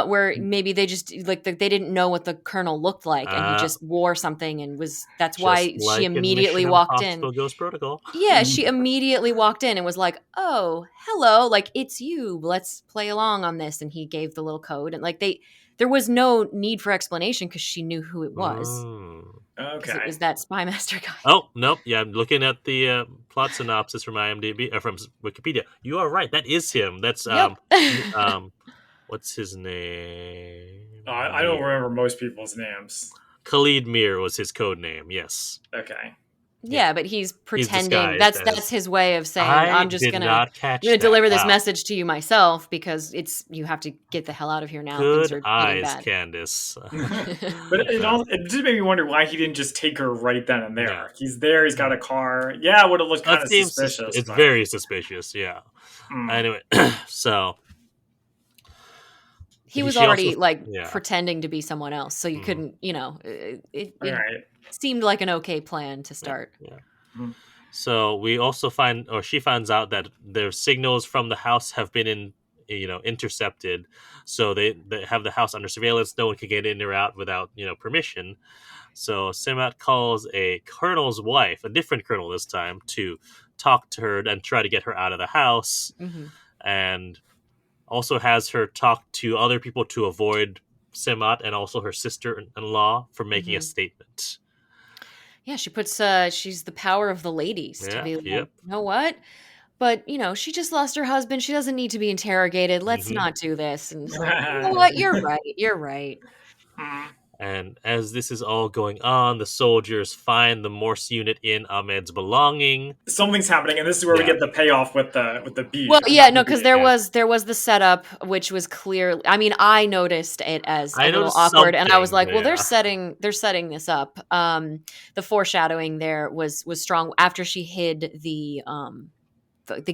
Where maybe they just they didn't know what the colonel looked like, and he just wore something and that's why she immediately walked in. Ghost Protocol. Yeah, she immediately walked in and was like, "Oh, hello, it's you. Let's play along on this." And he gave the little code, and there was no need for explanation because she knew who it was. Okay. It was that spy master guy. Oh, nope. Yeah, I'm looking at the plot synopsis from IMDb, from Wikipedia. You are right. That is him. That's, what's his name? I don't remember most people's names. Khalid Mir was his code name, yes. Okay. Yeah, but he's pretending. That's his way of saying, I'm just gonna deliver this message to you myself because you have to get the hell out of here now. Good eyes, Candice. But it just made me wonder why he didn't just take her right then and there. Yeah. He's there. He's got a car. Yeah, it would have looked kind of suspicious. It's very suspicious. Yeah. Anyway, so he was already pretending to be someone else, so you couldn't. It seemed like an okay plan to start. Yeah. So we also she finds out that their signals from the house have been intercepted. So they have the house under surveillance. No one can get in or out without permission. So Sehmat calls a colonel's wife, a different colonel this time, to talk to her and try to get her out of the house, and also has her talk to other people to avoid Sehmat and also her sister-in-law from making a statement. Yeah, she puts she's the power of the ladies to be like, you know what? But, she just lost her husband. She doesn't need to be interrogated. Let's not do this. And you know what? You're right. And as this is all going on, the soldiers find the Morse unit in Ahmed's belonging. Something's happening, and this is where we get the payoff with the bead. Well, yeah, no, because there was the setup, which was clear. I mean, I noticed it as a little awkward, and I was like, well, they're setting this up. The foreshadowing there was strong after she hid the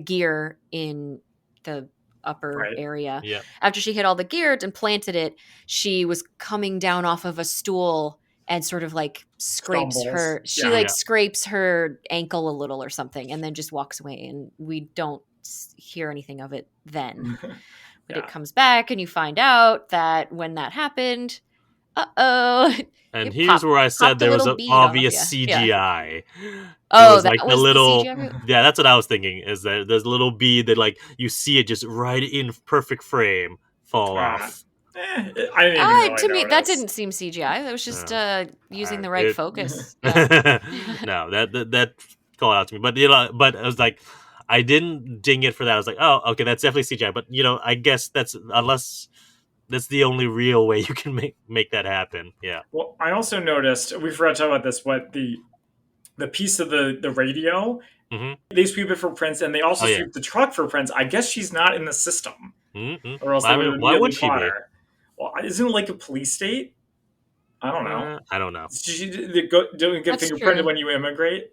gear in the upper area. Yeah. After she hid all the gear and planted it, she was coming down off of a stool and sort of like scrapes her. She scrapes her ankle a little or something, and then just walks away. And we don't hear anything of it then. But it comes back, and you find out that when that happened, and here's where I said there was an obvious CGI. Oh, was that like was the little. the CGI? Yeah, that's what I was thinking. Is that there's a little bead that like you see it just right in perfect frame fall off. I didn't even really to me, notice. that didn't seem CGI. That was just using the right focus. No, that called out to me. But I was like, I didn't ding it for that. I was like, oh, okay, that's definitely CGI. But I guess that's the only real way you can make that happen. Yeah. Well, I also noticed we forgot to talk about this. What the piece of the radio? Mm-hmm. They sweep it for prints, and they also sweep the truck for prints. I guess she's not in the system, or else why would she be? Well, isn't it like a police state? I don't know. I don't know. Don't get fingerprinted when you immigrate.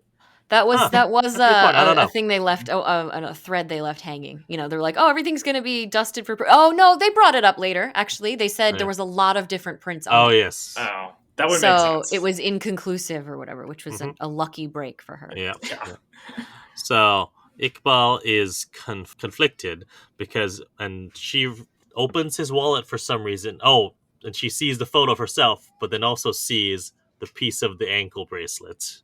That was a thing they left. A thread they left hanging. They're like, oh, everything's going to be dusted for. Oh no, they brought it up later. Actually, they said there was a lot of different prints. On it. Yes. Oh, that would make sense. So it was inconclusive or whatever, which was a lucky break for her. Yeah. So Iqbal is conflicted and she opens his wallet for some reason. Oh, and she sees the photo of herself, but then also sees the piece of the ankle bracelet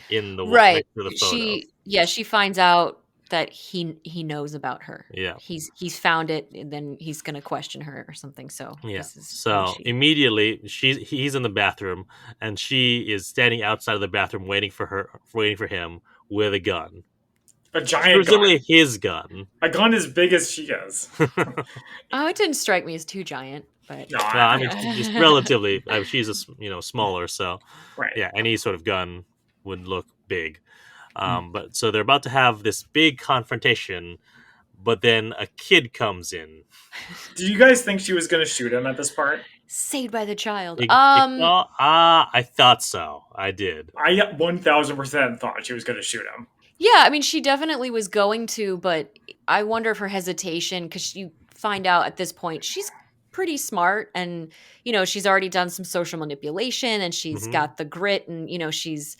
in the right. Next to the photo. She finds out that he knows about her. Yeah, he's found it, and then he's going to question her or something. So immediately he's in the bathroom, and she is standing outside of the bathroom waiting for him with a gun. A giant presumably gun. His gun. A gun as big as she is. Oh, it didn't strike me as too giant, but no, I mean just relatively. she's smaller, so right. Yeah, any sort of gun would look big. But so they're about to have this big confrontation, but then a kid comes in. Do you guys think she was going to shoot him at this part? Saved by the child. I thought so. I did. I 1000% thought she was going to shoot him. Yeah, I mean, she definitely was going to, but I wonder if her hesitation, because you find out at this point she's pretty smart, and she's already done some social manipulation, and she's got the grit, and she's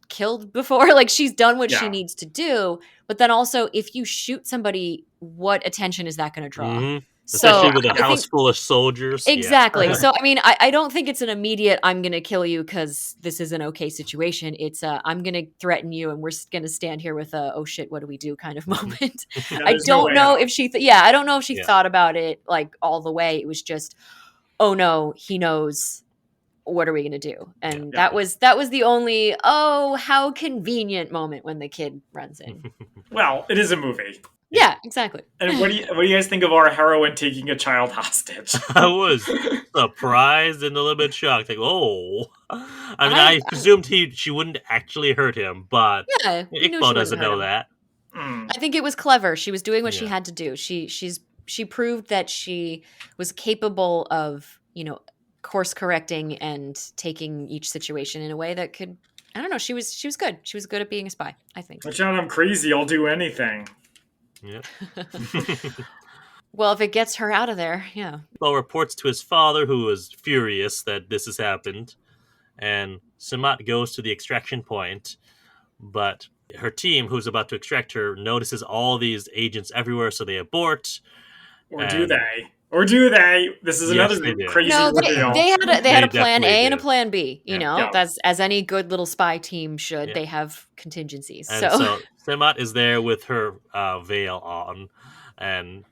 killed before. Like, she's done what she needs to do. But then also, if you shoot somebody, what attention is that going to draw? Especially with a house full of soldiers. Exactly. Yeah. So, I mean, I don't think it's an immediate, I'm going to kill you because this is an okay situation. It's I'm going to threaten you, and we're going to stand here with a, oh shit, what do we do kind of moment. I don't know if she, I don't know if she thought about it like all the way. It was just, oh no, he knows. What are we going to do? And that was the only, oh, how convenient moment when the kid runs in. Well, it is a movie. Yeah, exactly. And what do you guys think of our heroine taking a child hostage? I was surprised and a little bit shocked. Like, oh, I presumed she wouldn't actually hurt him, but Iqbal doesn't know that. I think it was clever. She was doing what she had to do. She proved that she was capable of, course correcting and taking each situation in a way that could, I don't know. She was good. She was good at being a spy, I think. Watch out, I'm crazy. I'll do anything. Yeah. Well, if it gets her out of there, yeah. Well, reports to his father, who is furious that this has happened, and Sehmat goes to the extraction point, but her team, who's about to extract her, notices all these agents everywhere, so they abort. Do they? This is another crazy reveal. They had a plan A and a plan B. That's as any good little spy team should. Yeah. They have contingencies. And so Sehmat is there with her veil on, and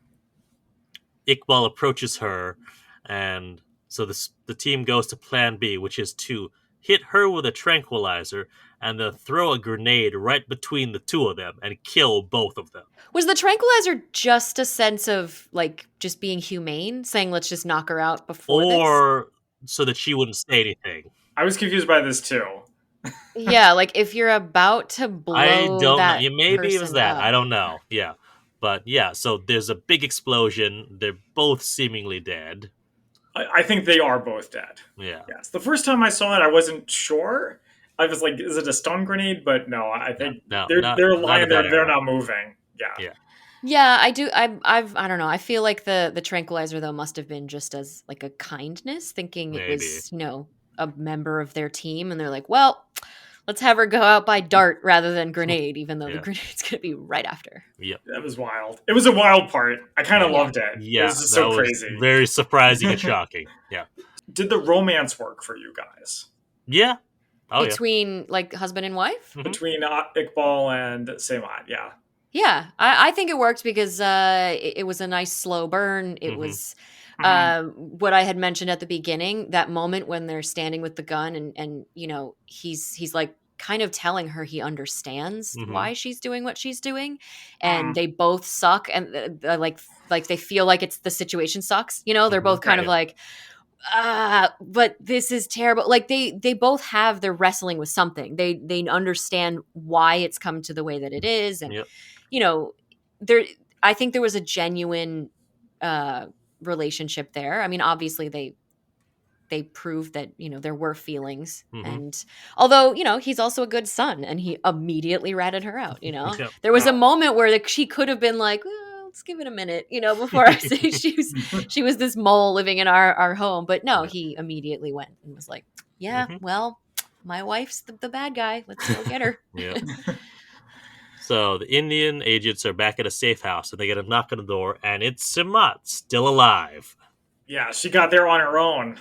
Iqbal approaches her, and so the team goes to plan B, which is to hit her with a tranquilizer and then throw a grenade right between the two of them and kill both of them. Was the tranquilizer just a sense of, like, just being humane, saying let's just knock her out before this? Or so that she wouldn't say anything. I was confused by this too. Yeah, like if you're about to blow I don't know. that Maybe it was that. up. I don't know. Yeah. But yeah, so there's a big explosion. They're both seemingly dead. I think they are both dead. Yeah. Yes. The first time I saw it, I wasn't sure. I was like, is it a stun grenade? But no, I think they're lying there. They're not moving. Yeah. Yeah, I do. I don't know. I feel like the tranquilizer though must have been just as like a kindness, thinking it was a member of their team, and they're like, well, let's have her go out by dart rather than grenade, even though the grenade's gonna be right after. Yep. That was wild. It was a wild part. I kind of loved it. Yeah, it was just so crazy. Very surprising and shocking. Yeah. Did the romance work for you guys? Yeah. Between like husband and wife? Mm-hmm. Between Iqbal and Sehmat, yeah. Yeah, I think it worked because it was a nice slow burn. It was what I had mentioned at the beginning, that moment when they're standing with the gun and he's like kind of telling her he understands why she's doing what she's doing, and they both suck, and like they feel like it's the situation sucks. They're both kind of like, but this is terrible. Like they both have, they're wrestling with something. They understand why it's come to the way that it is, and I think there was a genuine relationship there. I mean, obviously they proved that there were feelings, and although he's also a good son, and he immediately ratted her out. There was a moment where she could have been like, let's give it a minute, before I say she was this mole living in our home. But no, he immediately went and was like, well, my wife's the bad guy. Let's go get her. Yeah. So the Indian agents are back at a safe house, and they get a knock on the door, and it's Sehmat, still alive. Yeah, she got there on her own.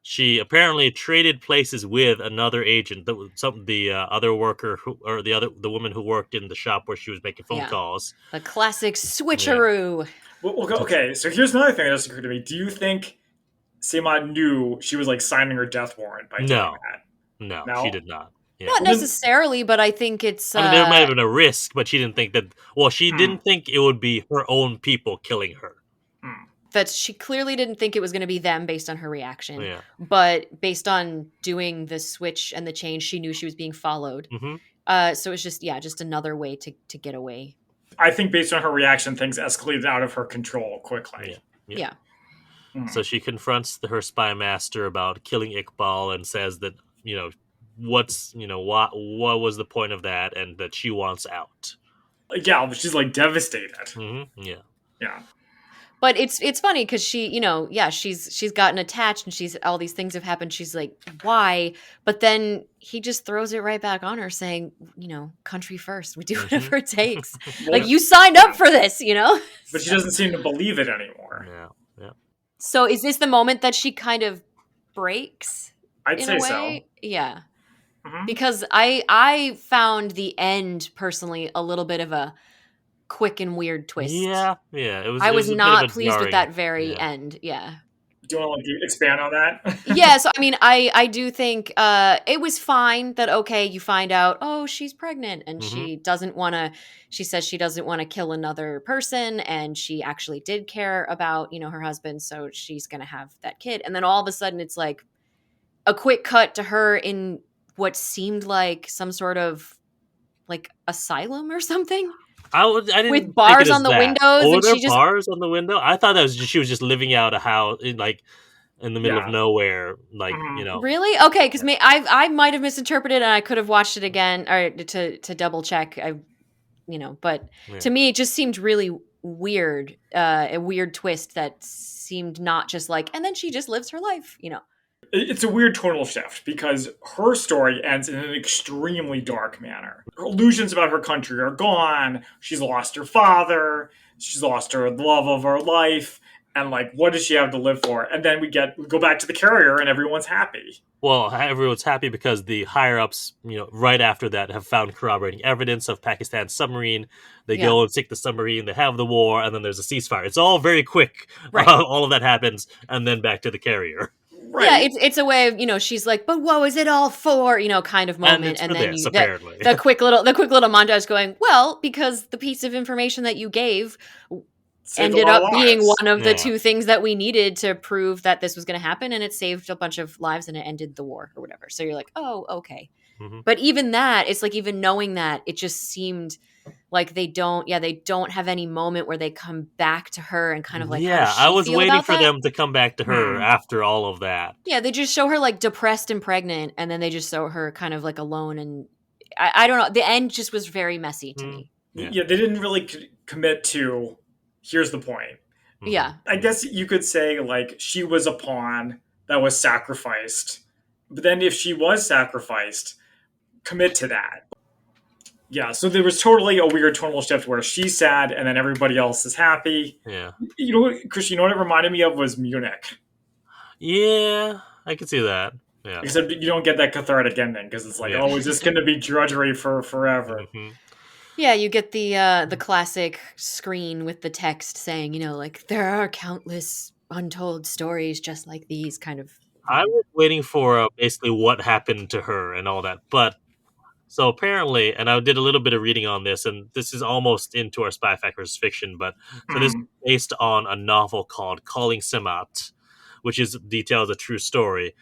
She apparently traded places with another agent, the other worker the woman who worked in the shop where she was making phone calls. The classic switcheroo. Yeah. Well, okay, so here's another thing that just occurred to me. Do you think Sehmat knew she was like signing her death warrant by doing that? No, she did not. Yeah. Not necessarily, but I think it's... I mean, there might have been a risk, but she didn't think that... Well, she didn't think it would be her own people killing her. That she clearly didn't think it was going to be them based on her reaction. Yeah. But based on doing the switch and the change, she knew she was being followed. So it's just another way to get away. I think based on her reaction, things escalated out of her control quickly. Yeah. So she confronts her spy master about killing Iqbal and says that, what was the point of that, and that she wants out. Yeah, she's like devastated. Yeah. But it's funny because she, she's gotten attached, and all these things have happened. She's like, why? But then he just throws it right back on her, saying, country first. We do whatever it takes. Like, you signed up for this, But she doesn't seem to believe it anymore. Yeah. So is this the moment that she kind of breaks? I'd say so. Yeah. Because I found the end personally a little bit of a quick and weird twist. Yeah. I was not pleased with that very end. Yeah. Do you want to expand on that? Yeah. So I mean, I do think it was fine that you find out, oh, she's pregnant, and she doesn't want to. She says she doesn't want to kill another person, and she actually did care about her husband, so she's gonna have that kid. And then all of a sudden, it's like a quick cut to her in what seemed like some sort of like asylum or something. I didn't with bars on the windows. Oh, and there bars on the window? I thought that she was just living out a house in the middle of nowhere, Really? Okay, because I might have misinterpreted, and I could have watched it again or to double check. But to me, it just seemed really weird, a weird twist that seemed not just like, and then she just lives her life, It's a weird tonal shift because her story ends in an extremely dark manner. Her illusions about her country are gone. She's lost her father. She's lost the love of her life. And what does she have to live for? And then we go back to the carrier, and everyone's happy. Well, everyone's happy because the higher-ups, right after that have found corroborating evidence of Pakistan's submarine. They go and sink the submarine, they have the war, and then there's a ceasefire. It's all very quick. Right. All of that happens, and then back to the carrier. Right. Yeah, it's a way of she's like, but what was it all for? Kind of moment, and then apparently the quick little montage going, well, because the piece of information that you gave ended up being one of the two things that we needed to prove that this was going to happen, and it saved a bunch of lives and it ended the war or whatever. So you're like, oh, okay. But even that, it's like, even knowing that, it just seemed like they don't have any moment where they come back to her and kind of like, how does she I was feel waiting about for that? them to come back to her after all of that. Yeah, they just show her like depressed and pregnant, and then they just show her kind of like alone, and I don't know. The end just was very messy to me. Yeah, they didn't really commit to, here's the point. Yeah. I guess you could say, like, she was a pawn that was sacrificed. But then if she was sacrificed, commit to that. Yeah, so there was totally a weird tonal shift where she's sad and then everybody else is happy. Yeah. You know what, Chris, you know what it reminded me of was Munich. Yeah, I can see that. Yeah. Except you don't get that cathartic ending because it's like, oh, is this going to be drudgery for forever? Yeah, you get the classic screen with the text saying, like, there are countless untold stories just like these kind of. I was waiting for basically what happened to her and all that. But so apparently, and I did a little bit of reading on this, and this is almost into our Spy Fact versus Fiction, but so this is based on a novel called Calling Sehmat, which details a true story.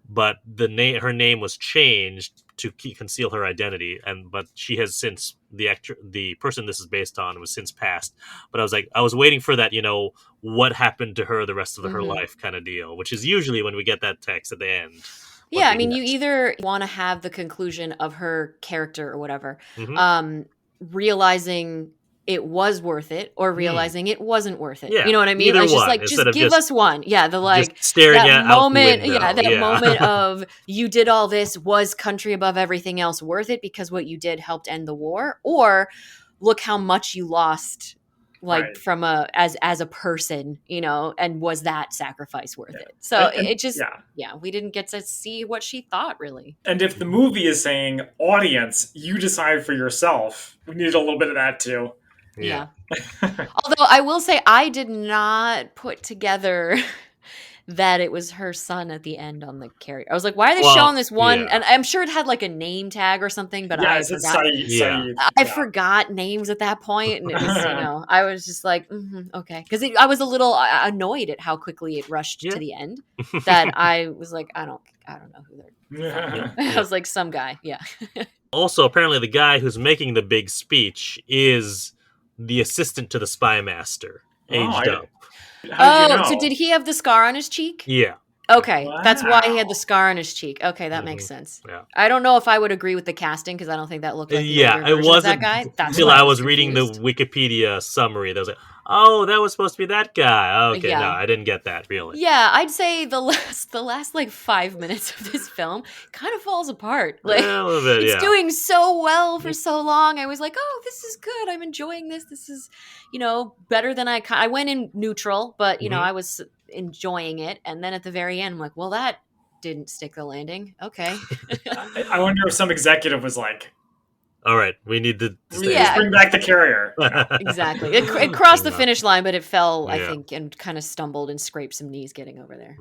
But her name was changed to conceal her identity, but she has since the person this is based on was since passed. But I was waiting for that, what happened to her the rest of her life kind of deal, which is usually when we get that text at the end. Yeah, I mean, you either want to have the conclusion of her character or whatever, realizing it was worth it or realizing it wasn't worth it. Yeah, you know what I mean? It's just like, just give us one. Yeah, the like staring that at moment. Out the window. Moment of you did all this, was country above everything else worth it because what you did helped end the war, or look how much you lost. From as a person, and was that sacrifice worth it? So it just, we didn't get to see what she thought really. And if the movie is saying, audience, you decide for yourself, we needed a little bit of that too. Yeah. Although I will say, I did not put together that it was her son at the end on the carrier. I was like, why are they showing this one? And I'm sure it had like a name tag or something, but I forgot. I forgot names at that point, and it was, I was just like, okay, because I was a little annoyed at how quickly it rushed to the end. That I was like, I don't know who they're. I was like, some guy, Also, apparently, the guy who's making the big speech is the assistant to the spy master, aged up. So did he have the scar on his cheek? Yeah. Okay, that's why he had the scar on his cheek. Okay, that makes sense. Yeah. I don't know if I would agree with the casting because I don't think that looked like the older version of that guy. Until I was reading the Wikipedia summary. That was like, oh, that was supposed to be that guy. Okay, no, I didn't get that really. Yeah, I'd say the last like 5 minutes of this film kind of falls apart. Like a little bit, it's doing so well for so long. I was like, oh, this is good. I'm enjoying this. This is, better than I went in neutral, but I was enjoying it, and then at the very end I'm like, well, that didn't stick the landing. Okay. I wonder if some executive was like, all right, we need to bring back the carrier. Exactly. It crossed the finish line, but it fell, I think, and kind of stumbled and scraped some knees getting over there.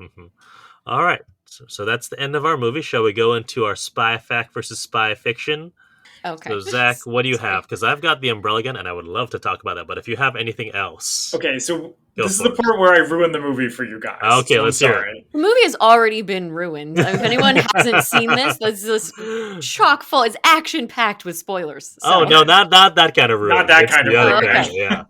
All right, so that's the end of our movie. Shall we go into our Spy Fact versus Spy Fiction? Okay. So, Zach, what do you have? Because I've got the umbrella gun, and I would love to talk about that. But if you have anything else... Okay, so this is the part where I ruined the movie for you guys. Okay, let's hear it. The movie has already been ruined. If anyone hasn't seen this, this chock full. It's action-packed with spoilers. So. Oh, no, not that kind of ruin. Not that kind of ruin. Okay. Yeah.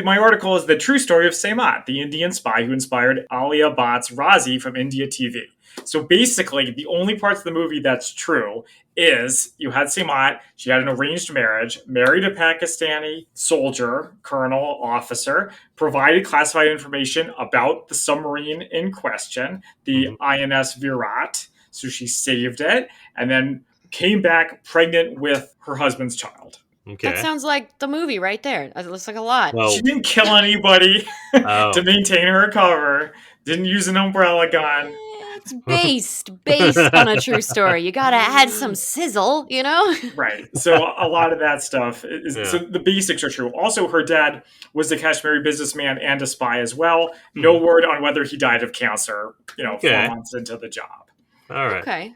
My article is The True Story of Sehmat, the Indian spy who inspired Alia Bhatt's Raazi from India TV. So basically, the only parts of the movie that's true is you had Sehmat, she had an arranged marriage, married a Pakistani soldier, colonel, officer, provided classified information about the submarine in question, the INS Virat, so she saved it, and then came back pregnant with her husband's child. Okay. That sounds like the movie right there. It looks like a lot. Well, she didn't kill anybody to maintain her cover, didn't use an umbrella gun. It's based on a true story. You gotta add some sizzle, Right. So a lot of that stuff is so the basics are true. Also, her dad was a Kashmiri businessman and a spy as well. No word on whether he died of cancer, 4 months into the job. All right. Okay.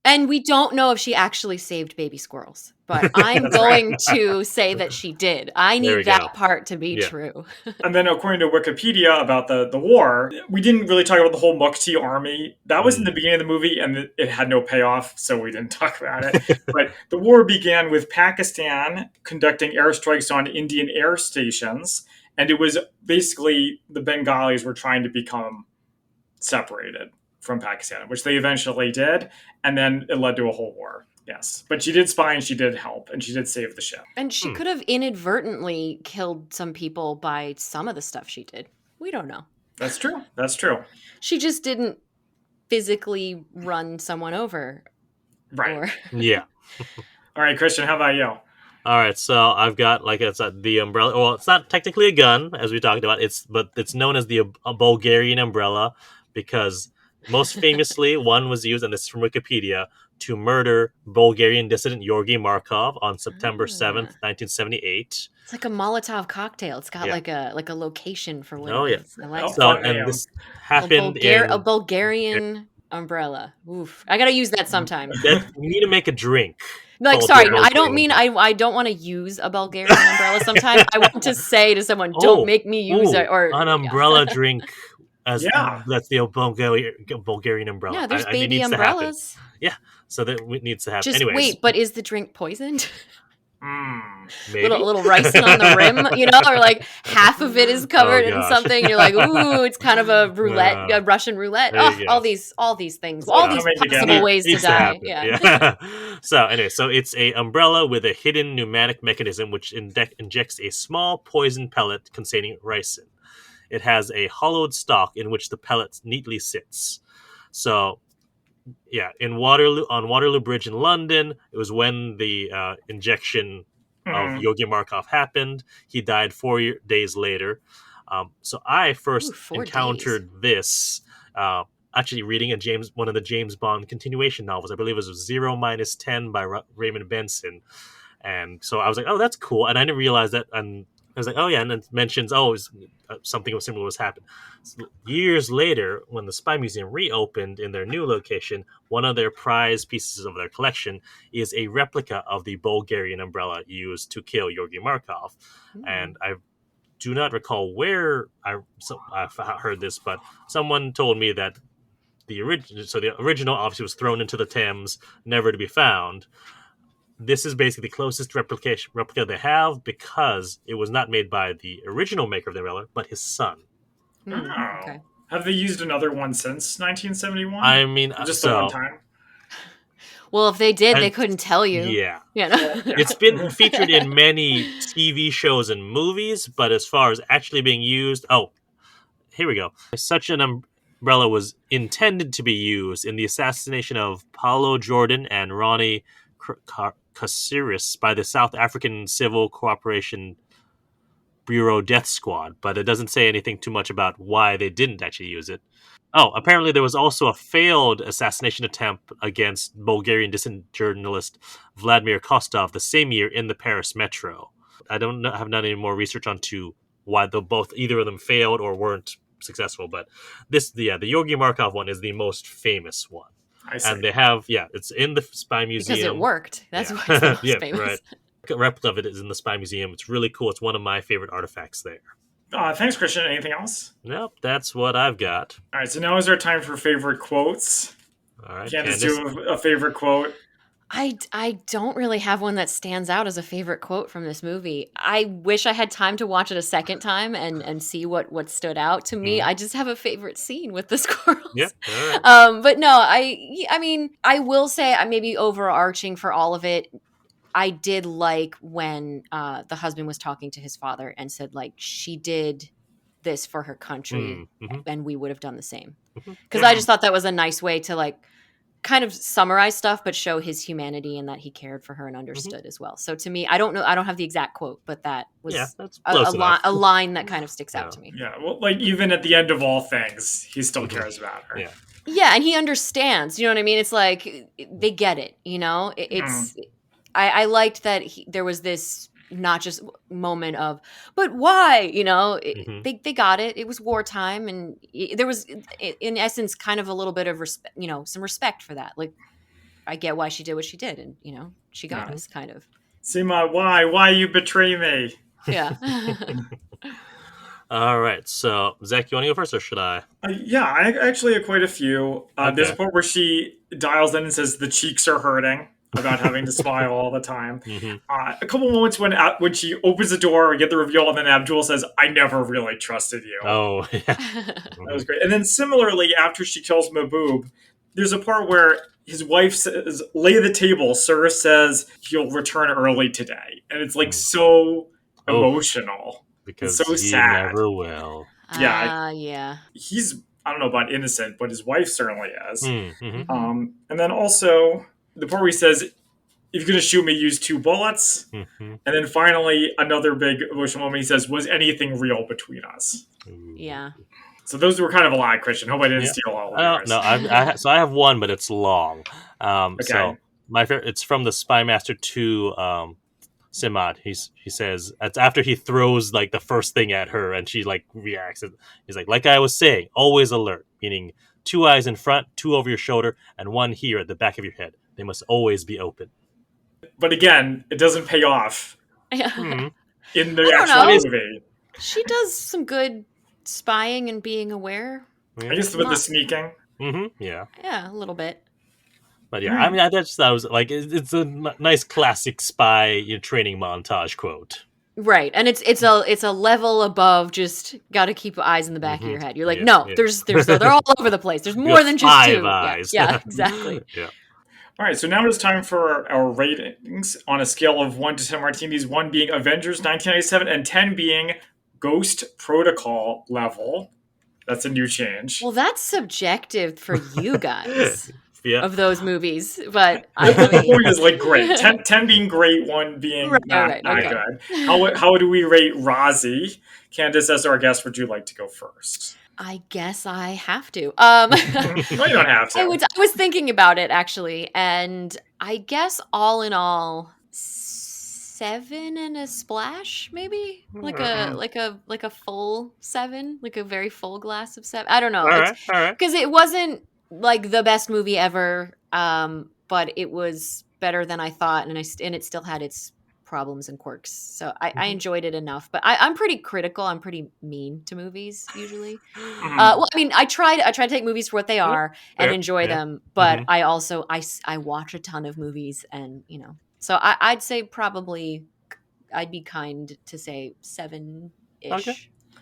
And we don't know if she actually saved baby squirrels, but I'm going to say that she did. I need that part to be true. And then according to Wikipedia about the war, we didn't really talk about the whole Mukti army. That was in the beginning of the movie, and it had no payoff, so we didn't talk about it. But the war began with Pakistan conducting airstrikes on Indian air stations, and it was basically the Bengalis were trying to become separated from Pakistan, which they eventually did, and then it led to a whole war. Yes, but she did spy and she did help and she did save the ship. And she could have inadvertently killed some people by some of the stuff she did. We don't know. That's true. That's true. She just didn't physically run someone over. Right. Yeah. All right, Christian, how about you? All right, so I've got, like I said, the umbrella. Well, it's not technically a gun, as we talked about. But it's known as the Bulgarian umbrella because most famously, one was used, and this is from Wikipedia, to murder Bulgarian dissident Georgy Markov on September 7th, 1978. It's like a Molotov cocktail. It's got like a location for what it is. I like and this happened a Bulgarian umbrella. Oof. I got to use that sometime. You need to make a drink. Like, sorry, I don't mean I don't want to use a Bulgarian umbrella sometime. I want to say to someone, don't make me use it. Or an umbrella drink. That's the Bulgarian umbrella. Yeah, there's baby umbrellas. Yeah, so that needs to happen. Just anyways. Wait, but is the drink poisoned? Maybe. Little ricin on the rim, or like half of it is covered in something. You're like, ooh, it's kind of a roulette, a Russian roulette. All these things, all these possible ways to die. Yeah. So anyway, it's a umbrella with a hidden pneumatic mechanism which injects a small poison pellet containing ricin. It has a hollowed stalk in which the pellet neatly sits. So, on Waterloo Bridge in London, it was when the injection of Georgy Markov happened. He died 4 days later. So I first encountered this actually reading one of the James Bond continuation novels. I believe it was 0-10 by Raymond Benson. And so I was like, oh, that's cool. And I didn't realize that. And I was like, oh, yeah. And it mentions, something similar was happening. So years later, when the Spy Museum reopened in their new location, one of their prized pieces of their collection is a replica of the Bulgarian umbrella used to kill Georgy Markov. And I do not recall where I heard this, but someone told me that the original obviously was thrown into the Thames, never to be found. This is basically the closest replica they have because it was not made by the original maker of the umbrella, but his son. Okay. Have they used another one since 1971? I mean, just the one time. Well, if they did, they couldn't tell you. Yeah. It's been featured in many TV shows and movies, but as far as actually being used, here we go. Such an umbrella was intended to be used in the assassination of Paulo Jordan and Ronnie Caceres by the South African Civil Cooperation Bureau Death Squad, but it doesn't say anything too much about why they didn't actually use it. Apparently there was also a failed assassination attempt against Bulgarian dissident journalist Vladimir Kostov the same year in the Paris metro. I have done any more research onto why either of them failed or weren't successful, but the Georgy Markov one is the most famous one. I see. And they have, it's in the Spy Museum. Because it worked. That's why it's the most famous. Right. A replica of it is in the Spy Museum. It's really cool. It's one of my favorite artifacts there. Thanks, Christian. Anything else? Nope, that's what I've got. All right, so now is our time for favorite quotes. All right, Candice, do a favorite quote. I don't really have one that stands out as a favorite quote from this movie. I wish I had time to watch it a second time and see what stood out to me. I just have a favorite scene with the squirrels. Yeah. All right. But no, I mean, I will say maybe overarching for all of it, I did like when the husband was talking to his father and said, like, she did this for her country and we would have done the same. Because I just thought that was a nice way to, like, kind of summarize stuff, but show his humanity and that he cared for her and understood as well. So to me, I don't have the exact quote, but that was a line that kind of sticks out to me. Yeah, well, like even at the end of all things, he still cares about her. Yeah, and he understands. You know what I mean? It's like they get it. You know, it's. I liked that there was this not just moment of, but why? You know, they got it. It was wartime, and there was, in essence, kind of a little bit of respect. You know, some respect for that. Like, I get why she did what she did, and she got us kind of. Sehmat, why you betray me? Yeah. All right, so Zach, you want to go first, or should I? Yeah, I actually have quite a few. There's a part where she dials in and says the cheeks are hurting about having to smile all the time. A couple moments when she opens the door and get the reveal, and then Abdul says, "I never really trusted you." Oh, yeah. That was great. And then similarly, after she kills Mahbub, there's a part where his wife says, "Lay the table." Sir says he'll return early today, and it's like so emotional. Because it's so he sad. Never will. Yeah. Yeah. He's, I don't know about innocent, but his wife certainly is. And then also the part where he says, "If you're going to shoot me, use 2 bullets." And then finally, another big emotional moment. He says, "Was anything real between us?" Yeah. So those were kind of a lot, Christian. Hope I didn't steal all of yours. No, so I have one, but it's long. Okay. So my favorite, it's from the Spy Master 2, Sehmat. He says, it's after he throws like the first thing at her and she like reacts. He's like I was saying, always alert, meaning 2 eyes in front, 2 over your shoulder, and 1 here at the back of your head. They must always be open. But again, it doesn't pay off in the actual movie. She does some good spying and being aware. I guess with the sneaking. Yeah. Yeah, a little bit. But yeah, I mean, I just thought it was like it's a nice classic spy training montage quote. Right, and it's a level above just got to keep eyes in the back of your head. You're like, they're all over the place. There's more than just 2. Eyes. Yeah, exactly. Yeah. All right, so now it's time for our ratings on a scale of 1 to 10 martinis. 1 being Avengers 1997, and 10 being Ghost Protocol level. That's a new change. Well, that's subjective for you guys. Yeah. Of those movies, but the point is like great. 10 being great, 1 being not good. How do we rate Raazi? Candice, as our guest, would you like to go first? I guess I have to. No, you don't have to. I was thinking about it actually, and I guess all in all, 7 and a splash, maybe like a full 7, like a very full glass of 7. I don't know, all right. Because it wasn't like the best movie ever, but it was better than I thought, and it still had its problems and quirks. So I enjoyed it enough. But I'm pretty critical. I'm pretty mean to movies usually. Well, I mean, I try to take movies for what they are and enjoy them. But I also I watch a ton of movies, and so I'd say probably I'd be kind to say 7-ish. Okay.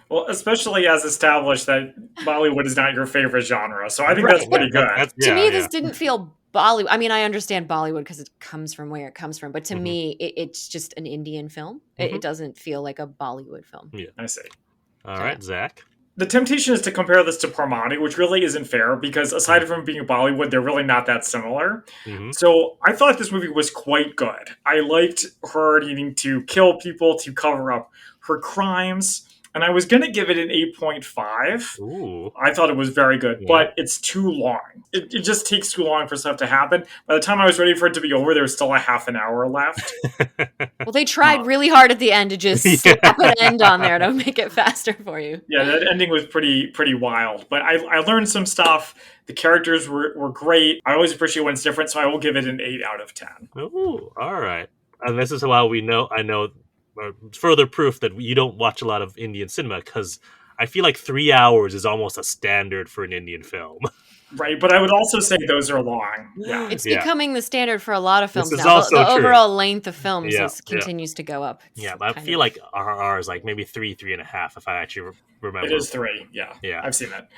Well, especially as established that Bollywood is not your favorite genre. So I think that's pretty good. To me, this didn't feel Bollywood. I mean, I understand Bollywood because it comes from where it comes from. But to me, it's just an Indian film. It doesn't feel like a Bollywood film. Yeah, I see. All right, Zach. The temptation is to compare this to Parmani, which really isn't fair because aside from being Bollywood, they're really not that similar. So I thought this movie was quite good. I liked her needing to kill people to cover up her crimes. And I was going to give it an 8.5. Ooh. I thought it was very good, but it's too long. It just takes too long for stuff to happen. By the time I was ready for it to be over, there was still a half an hour left. Well, they tried really hard at the end to just slap an end on there to make it faster for you. Yeah, that ending was pretty wild. But I learned some stuff. The characters were great. I always appreciate when it's different, so I will give it an 8 out of 10. Ooh, all right. And this is how I know further proof that you don't watch a lot of Indian cinema, because I feel like 3 hours is almost a standard for an Indian film. Right, but I would also say those are long. Yeah, it's becoming the standard for a lot of films now. The overall length of films continues to go up. It's but I feel like RRR is like maybe 3.5 if I actually remember. It is 3. Yeah, I've seen that.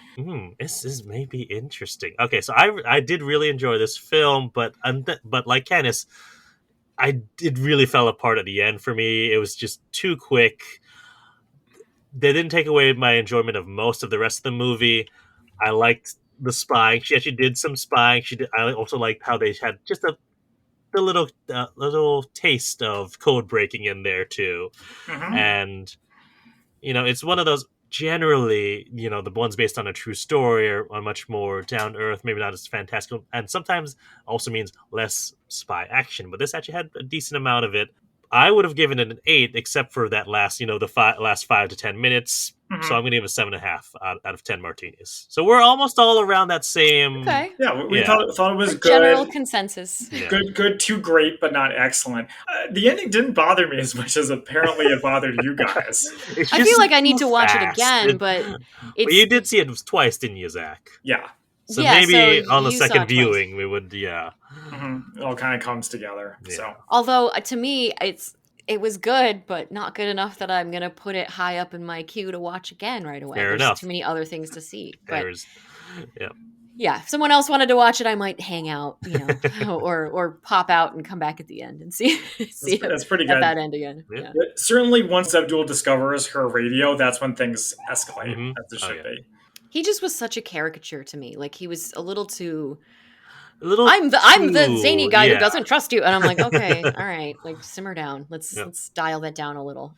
This is maybe interesting. Okay, so I did really enjoy this film, but like Candice, it really fell apart at the end for me. It was just too quick. They didn't take away my enjoyment of most of the rest of the movie. I liked the spying. She actually did some spying. I also liked how they had just the little taste of code breaking in there too. And it's one of those, generally, the ones based on a true story are much more down to earth, maybe not as fantastical, and sometimes also means less spy action. But this actually had a decent amount of it. I would have given it an 8, except for that last, last 5 to 10 minutes. So I'm going to give it 7.5 out of 10 martinis. So we're almost all around that same. Okay. Yeah, we thought it was good. General consensus. Yeah. Good to great, but not excellent. The ending didn't bother me as much as apparently it bothered you guys. I feel like I need to watch it again, but you did see it twas, didn't you, Zach? Yeah. So maybe on the second viewing, we would, It all kind of comes together. Yeah. So, although to me, it was good, but not good enough that I'm gonna put it high up in my queue to watch again right away. There's too many other things to see. But yeah, if someone else wanted to watch it, I might hang out, or pop out and come back at the end and see that's pretty good. At that end again. Yeah. Certainly, once Abdul discovers her radio, that's when things escalate, as it should be. He just was such a caricature to me. Like, he was a little too. I'm the zany guy who doesn't trust you, and I'm like, okay, all right, like, simmer down. Let's dial that down a little.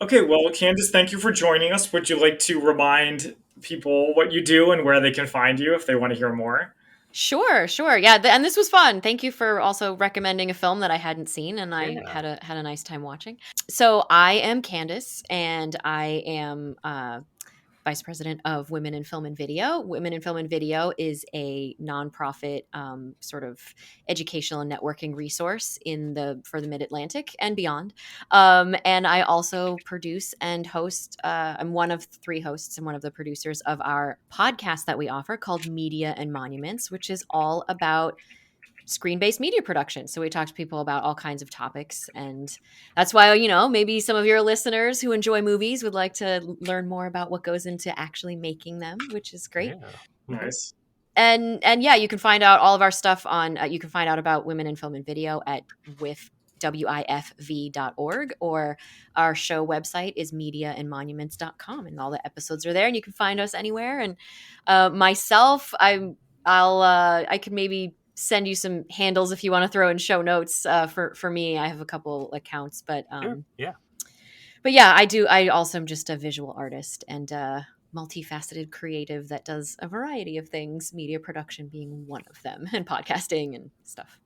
Okay, well, Candice, thank you for joining us. Would you like to remind people what you do and where they can find you if they want to hear more? Sure. Yeah, and this was fun. Thank you for also recommending a film that I hadn't seen, and I had a nice time watching. So I am Candice, and I am Vice President of Women in Film and Video. Women in Film and Video is a nonprofit sort of educational and networking resource for the Mid-Atlantic and beyond. And I also produce and host. I'm one of 3 hosts and one of the producers of our podcast that we offer called Media and Monuments, which is all about screen-based media production. So we talk to people about all kinds of topics, and that's why, maybe some of your listeners who enjoy movies would like to learn more about what goes into actually making them, which is great. Yeah. Nice. And you can find out all of our stuff on, you can find out about Women in Film and Video at wifv.org, or our show website is mediaandmonuments.com, and all the episodes are there, and you can find us anywhere. And myself, I could maybe send you some handles if you want to throw in show notes. For me, I have a couple accounts, but I also am just a visual artist and multifaceted creative that does a variety of things, media production being one of them, and podcasting and stuff.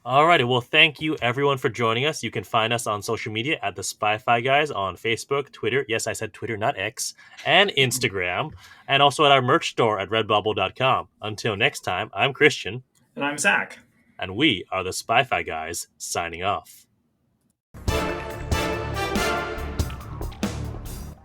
Alrighty, well, thank you everyone for joining us. You can find us on social media at the Spy-Fi Guys on Facebook, Twitter, yes, I said Twitter, not X, and Instagram, and also at our merch store at redbubble.com. Until next time, I'm Christian. And I'm Zach. And we are the Spy-Fi Guys, signing off.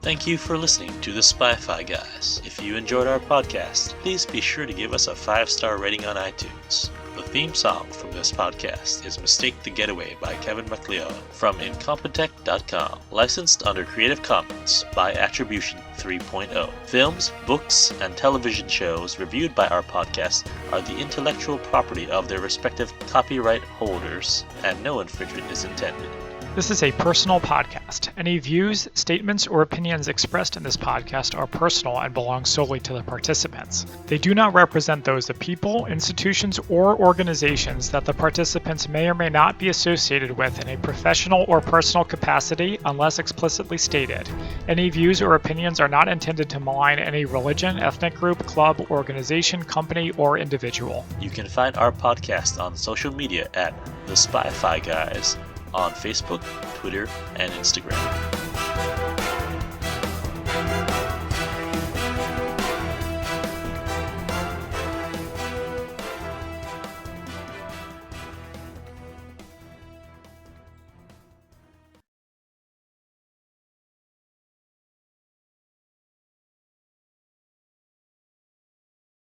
Thank you for listening to the Spy-Fi Guys. If you enjoyed our podcast, please be sure to give us a 5-star rating on iTunes. The theme song from this podcast is Mistake the Getaway by Kevin MacLeod from Incompetech.com. Licensed under Creative Commons by Attribution 3.0. Films, books, and television shows reviewed by our podcast are the intellectual property of their respective copyright holders, and no infringement is intended. This is a personal podcast. Any views, statements, or opinions expressed in this podcast are personal and belong solely to the participants. They do not represent those of people, institutions, or organizations that the participants may or may not be associated with in a professional or personal capacity unless explicitly stated. Any views or opinions are not intended to malign any religion, ethnic group, club, organization, company, or individual. You can find our podcast on social media at The Spy-Fi Guys on Facebook, Twitter, and Instagram.